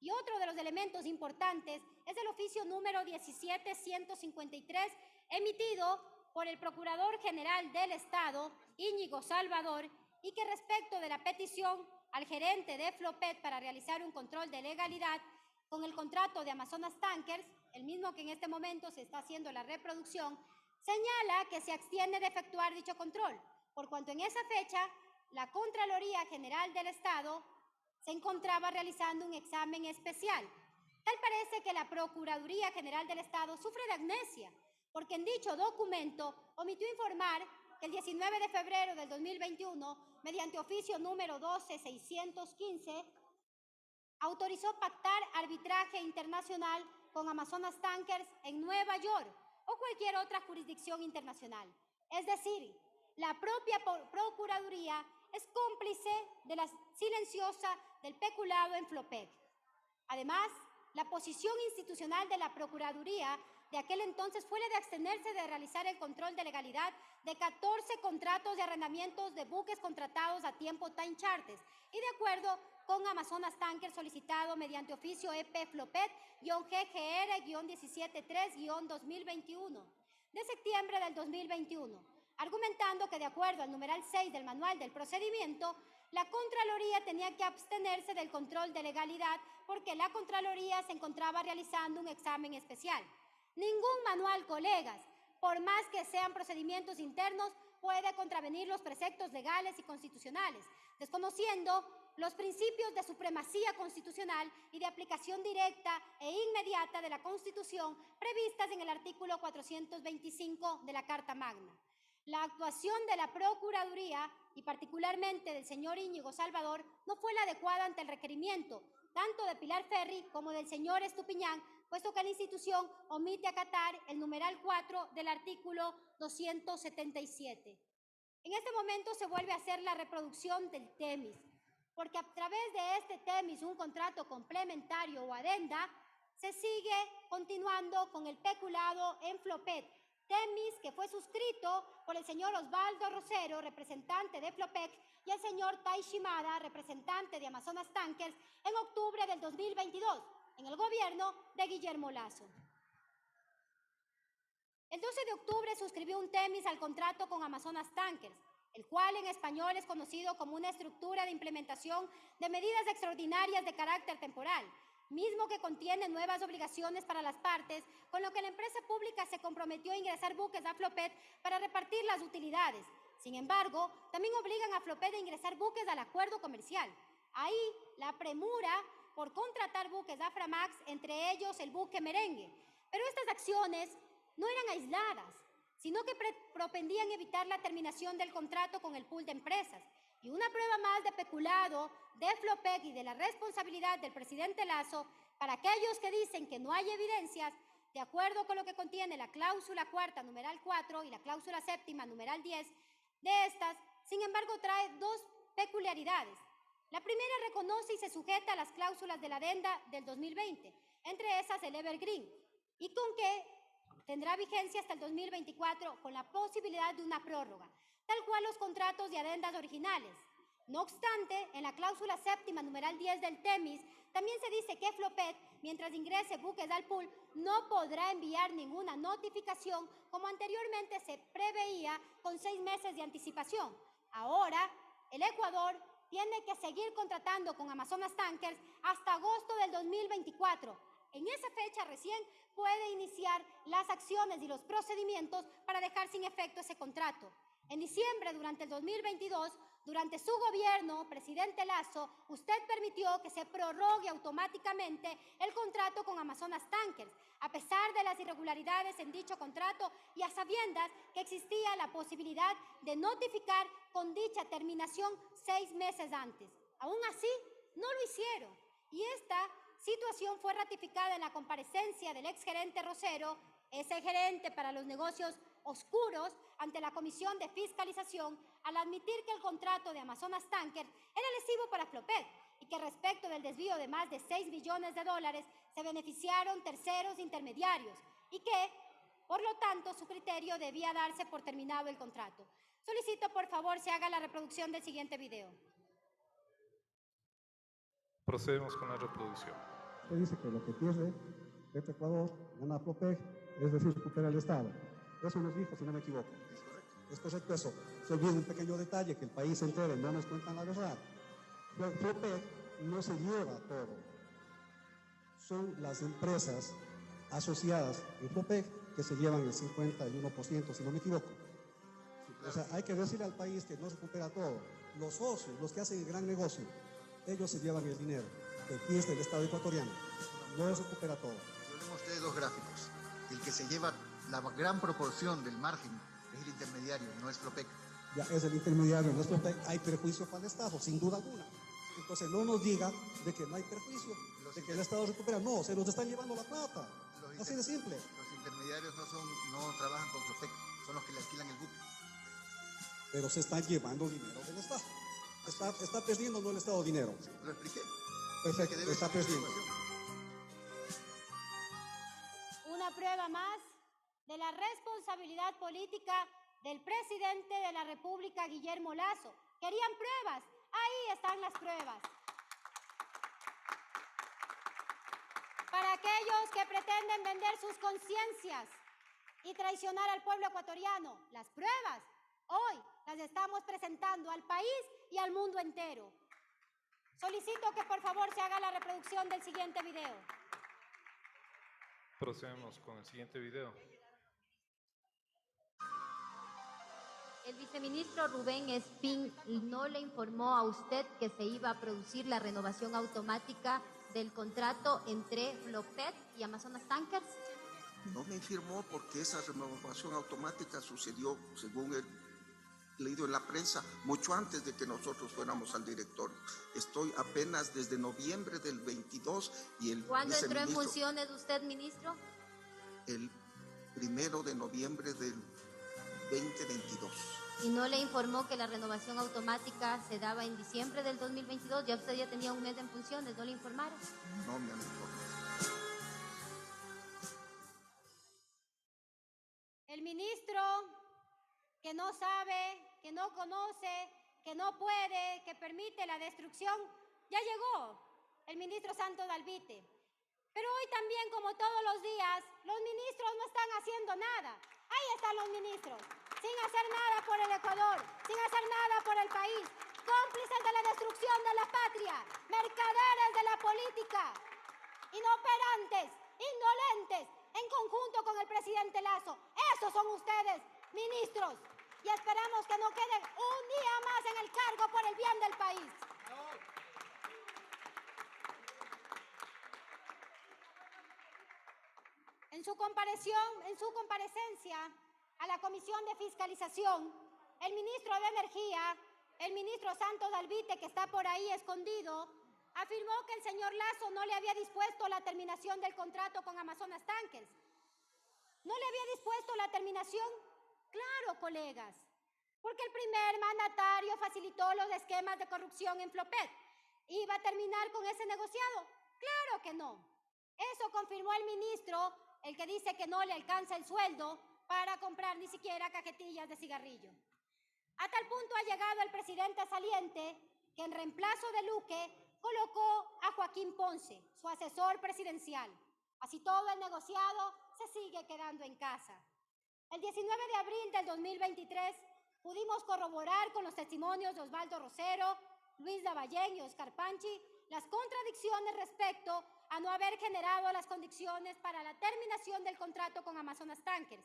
Speaker 2: Y otro de los elementos importantes es el oficio número 17153, emitido por el Procurador General del Estado, Íñigo Salvador, y que respecto de la petición al gerente de Flopec para realizar un control de legalidad con el contrato de Amazonas Tankers, el mismo que en este momento se está haciendo la reproducción, señala que se abstiene de efectuar dicho control, por cuanto en esa fecha la Contraloría General del Estado se encontraba realizando un examen especial. Tal parece que la Procuraduría General del Estado sufre de amnesia, porque en dicho documento omitió informar que el 19 de febrero del 2021, mediante oficio número 12615, autorizó pactar arbitraje internacional con Amazonas Tankers en Nueva York o cualquier otra jurisdicción internacional. Es decir, la propia Procuraduría es cómplice de la silenciosa del peculado en Flopec. Además, la posición institucional de la Procuraduría de aquel entonces fue la de abstenerse de realizar el control de legalidad de 14 contratos de arrendamientos de buques contratados a tiempo time charters y de acuerdo con Amazonas Tanker solicitado mediante oficio EP Flopet-GGR-173-2021 de septiembre del 2021, argumentando que de acuerdo al numeral 6 del manual del procedimiento, la Contraloría tenía que abstenerse del control de legalidad porque la Contraloría se encontraba realizando un examen especial. Ningún manual, colegas, por más que sean procedimientos internos, puede contravenir los preceptos legales y constitucionales, desconociendo los principios de supremacía constitucional y de aplicación directa e inmediata de la Constitución previstas en el artículo 425 de la Carta Magna. La actuación de la Procuraduría y particularmente del señor Íñigo Salvador no fue la adecuada ante el requerimiento tanto de Pilar Ferri como del señor Estupiñán, puesto que la institución omite acatar el numeral 4 del artículo 277. En este momento se vuelve a hacer la reproducción del TEMIS, porque a través de este TEMIS, un contrato complementario o adenda, se sigue continuando con el peculado en Flopet, TEMIS que fue suscrito por el señor Osvaldo Rosero, representante de Flopec, y el señor Tai Shimada, representante de Amazonas Tankers, en octubre del 2022, en el gobierno de Guillermo Lasso. El 12 de octubre suscribió un TEMIS al contrato con Amazonas Tankers, el cual en español es conocido como una estructura de implementación de medidas extraordinarias de carácter temporal, mismo que contiene nuevas obligaciones para las partes, con lo que la empresa pública se comprometió a ingresar buques a Flopet para repartir las utilidades. Sin embargo, también obligan a Flopet a ingresar buques al acuerdo comercial. Ahí, la premura por contratar buques a Framax, entre ellos el buque Merengue. Pero estas acciones no eran aisladas, sino que propendían evitar la terminación del contrato con el pool de empresas. Y una prueba más de peculado de Flopec y de la responsabilidad del presidente Lasso, para aquellos que dicen que no hay evidencias, de acuerdo con lo que contiene la cláusula cuarta, numeral 4, y la cláusula séptima, numeral 10, de estas, sin embargo, trae dos peculiaridades. La primera reconoce y se sujeta a las cláusulas de la adenda del 2020, entre esas el Evergreen, y con que tendrá vigencia hasta el 2024 con la posibilidad de una prórroga, tal cual los contratos de adendas originales. No obstante, en la cláusula séptima, numeral 10 del TEMIS, también se dice que Flopet, mientras ingrese buques al pool, no podrá enviar ninguna notificación como anteriormente se preveía con 6 meses de anticipación. Ahora, el Ecuador tiene que seguir contratando con Amazonas Tankers hasta agosto del 2024. En esa fecha recién puede iniciar las acciones y los procedimientos para dejar sin efecto ese contrato. En diciembre, durante el 2022, durante su gobierno, presidente Lasso, usted permitió que se prorrogue automáticamente el contrato con Amazonas Tankers, a pesar de las irregularidades en dicho contrato y a sabiendas que existía la posibilidad de notificar con dicha terminación 6 meses antes. Aún así, no lo hicieron. Y esta situación fue ratificada en la comparecencia del exgerente Rosero, ese gerente para los negocios oscuros, ante la Comisión de Fiscalización, al admitir que el contrato de Amazonas Tankers era lesivo para Flopet y que respecto del desvío de más de $6 millones se beneficiaron terceros intermediarios y que, por lo tanto, su criterio debía darse por terminado el contrato. Solicito, por favor, se haga la reproducción del siguiente video.
Speaker 18: Procedemos con la reproducción.
Speaker 19: Usted dice que lo que pierde Petroecuador gana Flopec, es decir, recupera el Estado. Eso nos dijo, si no me equivoco. Es correcto eso. Se olvida un pequeño detalle, que el país entero no nos cuentan la verdad. Flopec no se lleva todo. Son las empresas asociadas en Flopec que se llevan el 51%, si no me equivoco. O sea, hay que decir al país que no se recupera todo. Los socios, los que hacen el gran negocio, ellos se llevan el dinero, que aquí es del Estado ecuatoriano. No se recupera todo.
Speaker 16: Yo les mostré 2 gráficos. El que se lleva la gran proporción del margen es el intermediario, no es Flopec.
Speaker 19: Ya es el intermediario, no es Flopec. Hay perjuicio para el Estado, sin duda alguna. Entonces no nos digan de que no hay perjuicio, de que el Estado recupera. No, se nos están llevando la plata. Así de simple.
Speaker 16: Los intermediarios no trabajan con Flopec, son los que le alquilan el buque.
Speaker 19: Pero se están llevando dinero del Estado. Está perdiendo no el Estado dinero.
Speaker 16: Lo expliqué.
Speaker 19: Perfecto, está perdiendo.
Speaker 2: prueba más de la responsabilidad política del presidente de la República, Guillermo Lasso. ¿Querían pruebas? Ahí están las pruebas. Para aquellos que pretenden vender sus conciencias y traicionar al pueblo ecuatoriano, las pruebas hoy las estamos presentando al país y al mundo entero. Solicito que por favor se haga la reproducción del siguiente video.
Speaker 18: Procedemos con el siguiente video.
Speaker 4: El viceministro Rubén Espín no le informó a usted que se iba a producir la renovación automática del contrato entre Flopec y Amazonas Tankers.
Speaker 20: No me informó porque esa renovación automática sucedió, según he leído en la prensa, mucho antes de que nosotros fuéramos al directorio. Estoy apenas desde noviembre del 22 y el
Speaker 4: ¿Cuándo entró en
Speaker 20: viceministro,
Speaker 4: funciones usted, ministro?
Speaker 20: el 1 de noviembre del 2022.
Speaker 4: ¿Y no le informó que la renovación automática se daba en diciembre del 2022? Ya usted ya tenía un mes en funciones, ¿no le informaron?
Speaker 20: No me han informado.
Speaker 2: El ministro que no sabe, que no conoce, que no puede, que permite la destrucción, ya llegó, el ministro Santos Dalvite. Pero hoy también, como todos los días, los ministros no están haciendo nada. Ahí están los ministros, sin hacer nada por el Ecuador, sin hacer nada por el país, cómplices de la destrucción de la patria, mercaderes de la política, inoperantes, indolentes, en conjunto con el presidente Lasso. Esos son ustedes, ministros, y esperamos que no queden un día más en el cargo por el bien del país. En su comparecencia a la Comisión de Fiscalización, el ministro de Energía, el ministro Santos Dalvite, que está por ahí escondido, afirmó que el señor Lasso no le había dispuesto la terminación del contrato con Amazonas Tankers. ¿No le había dispuesto la terminación? Claro, colegas, porque el primer mandatario facilitó los esquemas de corrupción en Flopec. ¿Iba a terminar con ese negociado? Claro que no. Eso confirmó el ministro, el que dice que no le alcanza el sueldo para comprar ni siquiera cajetillas de cigarrillo. A tal punto ha llegado el presidente saliente que en reemplazo de Luque colocó a Joaquín Ponce, su asesor presidencial. Así todo el negociado se sigue quedando en casa. El 19 de abril del 2023 pudimos corroborar con los testimonios de Osvaldo Rosero, Luis Lavallén y Oscar Panchi las contradicciones respecto a no haber generado las condiciones para la terminación del contrato con Amazonas Tankers.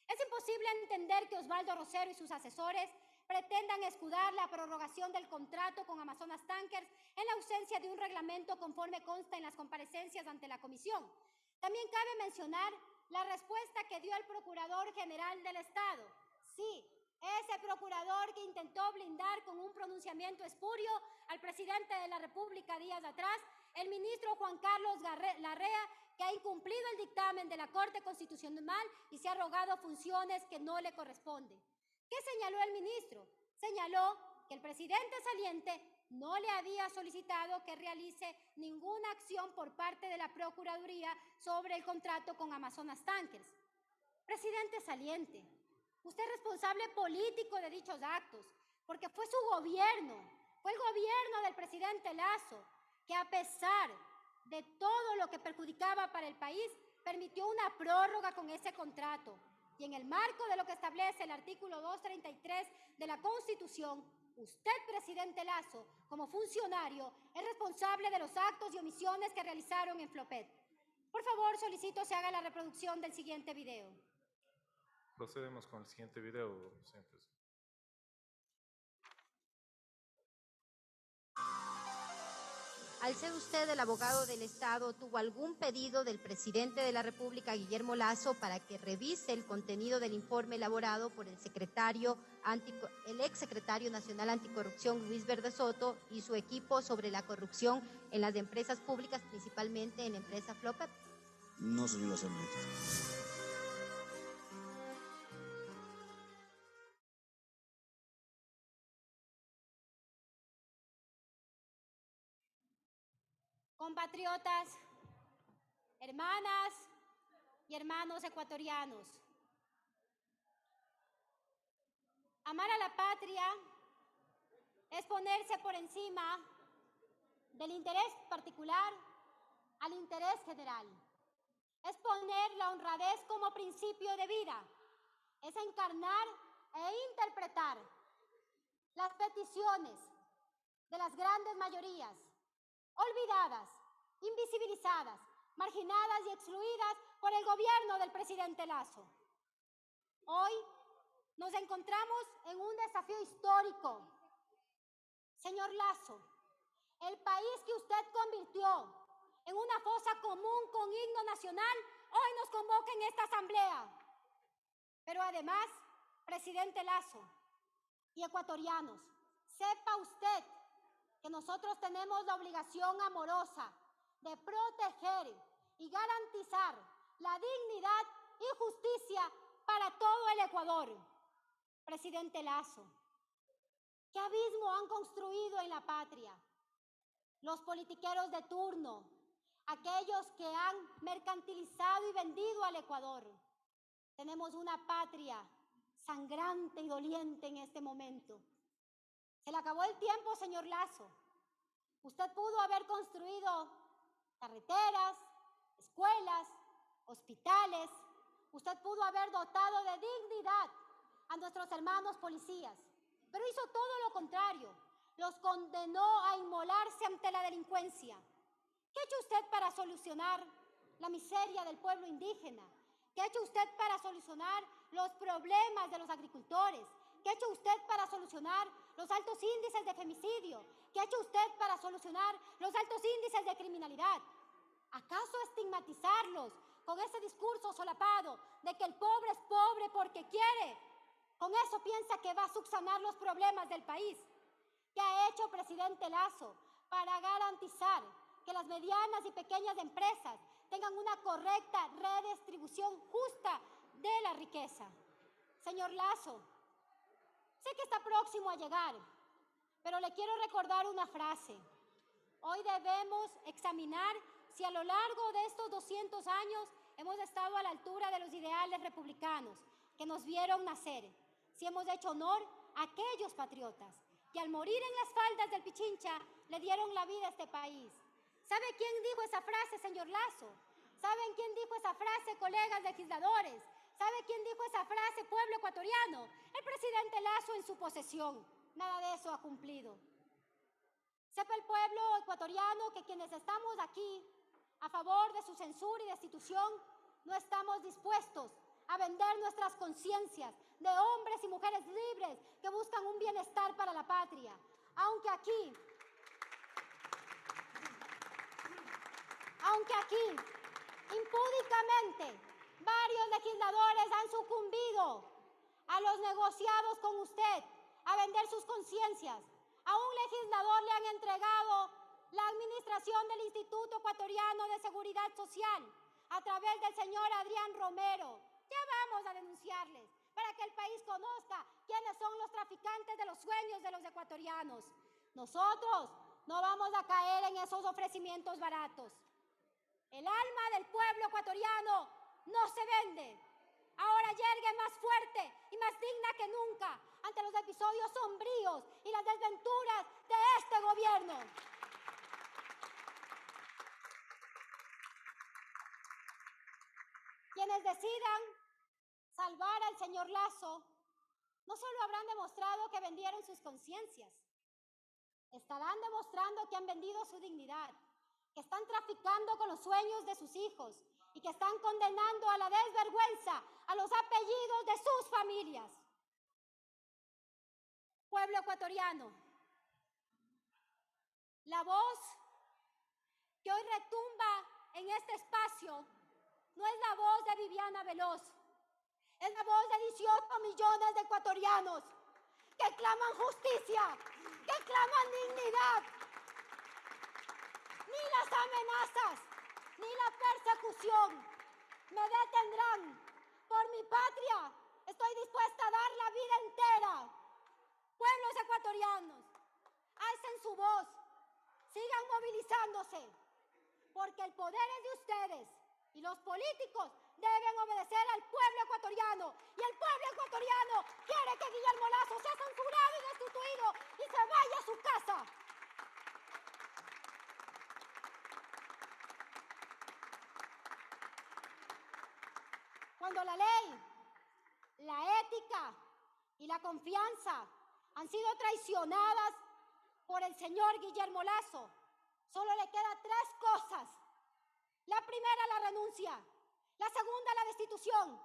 Speaker 2: Es imposible entender que Osvaldo Rosero y sus asesores pretendan escudar la prorrogación del contrato con Amazonas Tankers en la ausencia de un reglamento conforme consta en las comparecencias ante la comisión. También cabe mencionar la respuesta que dio el Procurador General del Estado. Sí, ese procurador que intentó blindar con un pronunciamiento espurio al presidente de la República días atrás, el ministro Juan Carlos Larrea, que ha incumplido el dictamen de la Corte Constitucional y se ha arrogado funciones que no le corresponden. ¿Qué señaló el ministro? Señaló que el presidente saliente no le había solicitado que realice ninguna acción por parte de la Procuraduría sobre el contrato con Amazonas Tankers. Presidente saliente, usted es responsable político de dichos actos, porque fue su gobierno, fue el gobierno del presidente Lasso, que a pesar de todo lo que perjudicaba para el país, permitió una prórroga con ese contrato. Y en el marco de lo que establece el artículo 233 de la Constitución, usted, presidente Lasso, como funcionario, es responsable de los actos y omisiones que realizaron en Flopec. Por favor, solicito se haga la reproducción del siguiente video.
Speaker 18: Procedemos con el siguiente video, presentes.
Speaker 4: Al ser usted el abogado del Estado, ¿tuvo algún pedido del presidente de la República, Guillermo Lasso, para que revise el contenido del informe elaborado por el exsecretario nacional anticorrupción, Luis Verde Soto, y su equipo sobre la corrupción en las empresas públicas, principalmente en la empresa Flopec?
Speaker 21: No, señor asambleísta.
Speaker 2: Compatriotas, hermanas y hermanos ecuatorianos. Amar a la patria es ponerse por encima del interés particular al interés general. Es poner la honradez como principio de vida. Es encarnar e interpretar las peticiones de las grandes mayorías, olvidadas, invisibilizadas, marginadas y excluidas por el gobierno del presidente Lasso. Hoy nos encontramos en un desafío histórico. Señor Lasso, el país que usted convirtió en una fosa común con himno nacional, hoy nos convoca en esta asamblea. Pero además, presidente Lasso y ecuatorianos, sepa usted que nosotros tenemos la obligación amorosa de proteger y garantizar la dignidad y justicia para todo el Ecuador. Presidente Lasso, ¿qué abismo han construido en la patria? Los politiqueros de turno, aquellos que han mercantilizado y vendido al Ecuador. Tenemos una patria sangrante y doliente en este momento. Se le acabó el tiempo, señor Lasso. Usted pudo haber construido carreteras, escuelas, hospitales. Usted pudo haber dotado de dignidad a nuestros hermanos policías, pero hizo todo lo contrario. Los condenó a inmolarse ante la delincuencia. ¿Qué ha hecho usted para solucionar la miseria del pueblo indígena? ¿Qué ha hecho usted para solucionar los problemas de los agricultores? ¿Qué ha hecho usted para solucionar los altos índices de femicidio? ¿Qué ha hecho usted para solucionar los altos índices de criminalidad? ¿Acaso estigmatizarlos con ese discurso solapado de que el pobre es pobre porque quiere? ¿Con eso piensa que va a subsanar los problemas del país? ¿Qué ha hecho presidente Lasso para garantizar que las medianas y pequeñas empresas tengan una correcta redistribución justa de la riqueza? Señor Lasso, sé que está próximo a llegar, pero le quiero recordar una frase. Hoy debemos examinar si a lo largo de estos 200 años hemos estado a la altura de los ideales republicanos que nos vieron nacer, si hemos hecho honor a aquellos patriotas que al morir en las faldas del Pichincha le dieron la vida a este país. ¿Sabe quién dijo esa frase, señor Lasso? ¿Saben quién dijo esa frase, colegas legisladores? ¿Sabe quién dijo esa frase, pueblo ecuatoriano? El presidente Lasso en su posesión. Nada de eso ha cumplido. Sepa el pueblo ecuatoriano que quienes estamos aquí a favor de su censura y destitución no estamos dispuestos a vender nuestras conciencias de hombres y mujeres libres que buscan un bienestar para la patria. Aunque aquí, impúdicamente, varios legisladores han sucumbido a los negociados con usted, a vender sus conciencias. A un legislador le han entregado la administración del Instituto Ecuatoriano de Seguridad Social a través del señor Adrián Romero. Ya vamos a denunciarles para que el país conozca quiénes son los traficantes de los sueños de los ecuatorianos. Nosotros no vamos a caer en esos ofrecimientos baratos. El alma del pueblo ecuatoriano no se vende. Ahora yergue más fuerte y más digna que nunca ante los episodios sombríos y las desventuras de este gobierno. Quienes decidan salvar al señor Lasso no solo habrán demostrado que vendieron sus conciencias, estarán demostrando que han vendido su dignidad, que están traficando con los sueños de sus hijos y que están condenando a la desvergüenza a los apellidos de sus familias. Pueblo ecuatoriano, la voz que hoy retumba en este espacio no es la voz de Viviana Veloz, es la voz de 18 millones de ecuatorianos que claman justicia, que claman dignidad. Ni las amenazas, ni la persecución me detendrán. Por mi patria estoy dispuesta a dar la vida entera. Pueblos ecuatorianos, alcen su voz, sigan movilizándose, porque el poder es de ustedes y los políticos deben obedecer al pueblo ecuatoriano. Y el pueblo ecuatoriano quiere que Guillermo Lasso sea censurado y destituido y se vaya a su casa. Cuando la ley, la ética y la confianza han sido traicionadas por el señor Guillermo Lasso, solo le quedan 3 cosas. La primera, la renuncia. La segunda, la destitución.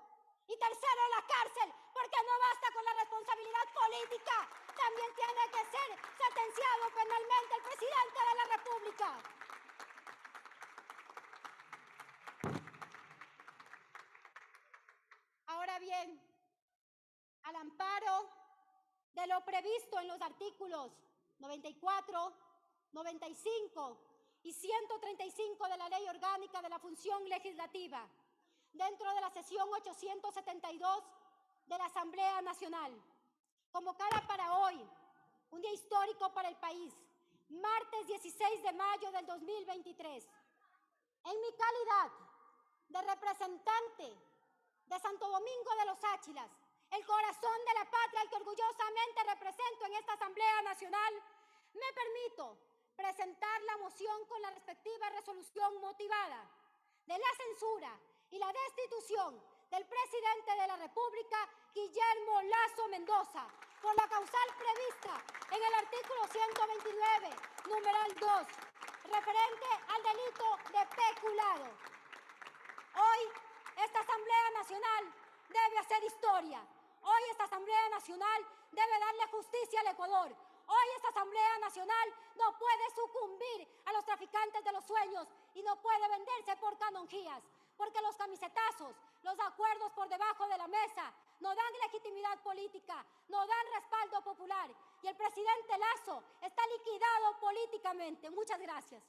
Speaker 2: Y tercero, la cárcel, porque no basta con la responsabilidad política. También tiene que ser sentenciado penalmente el presidente de la República. Ahora bien, al amparo de lo previsto en los artículos 94, 95 y 135 de la Ley Orgánica de la Función Legislativa, dentro de la sesión 872 de la Asamblea Nacional, convocada para hoy, un día histórico para el país, martes 16 de mayo del 2023. En mi calidad de representante de Santo Domingo de los Áchilas, el corazón de la patria al que orgullosamente represento en esta Asamblea Nacional, me permito presentar la moción con la respectiva resolución motivada de la censura y la destitución del presidente de la República, Guillermo Lasso Mendoza, por la causal prevista en el artículo 129, numeral 2, referente al delito de peculado. Hoy, esta Asamblea Nacional debe hacer historia. Hoy esta Asamblea Nacional debe darle justicia al Ecuador. Hoy esta Asamblea Nacional no puede sucumbir a los traficantes de los sueños y no puede venderse por canonjías, porque los camisetazos, los acuerdos por debajo de la mesa no dan legitimidad política, no dan respaldo popular y el presidente Lasso está liquidado políticamente. Muchas gracias.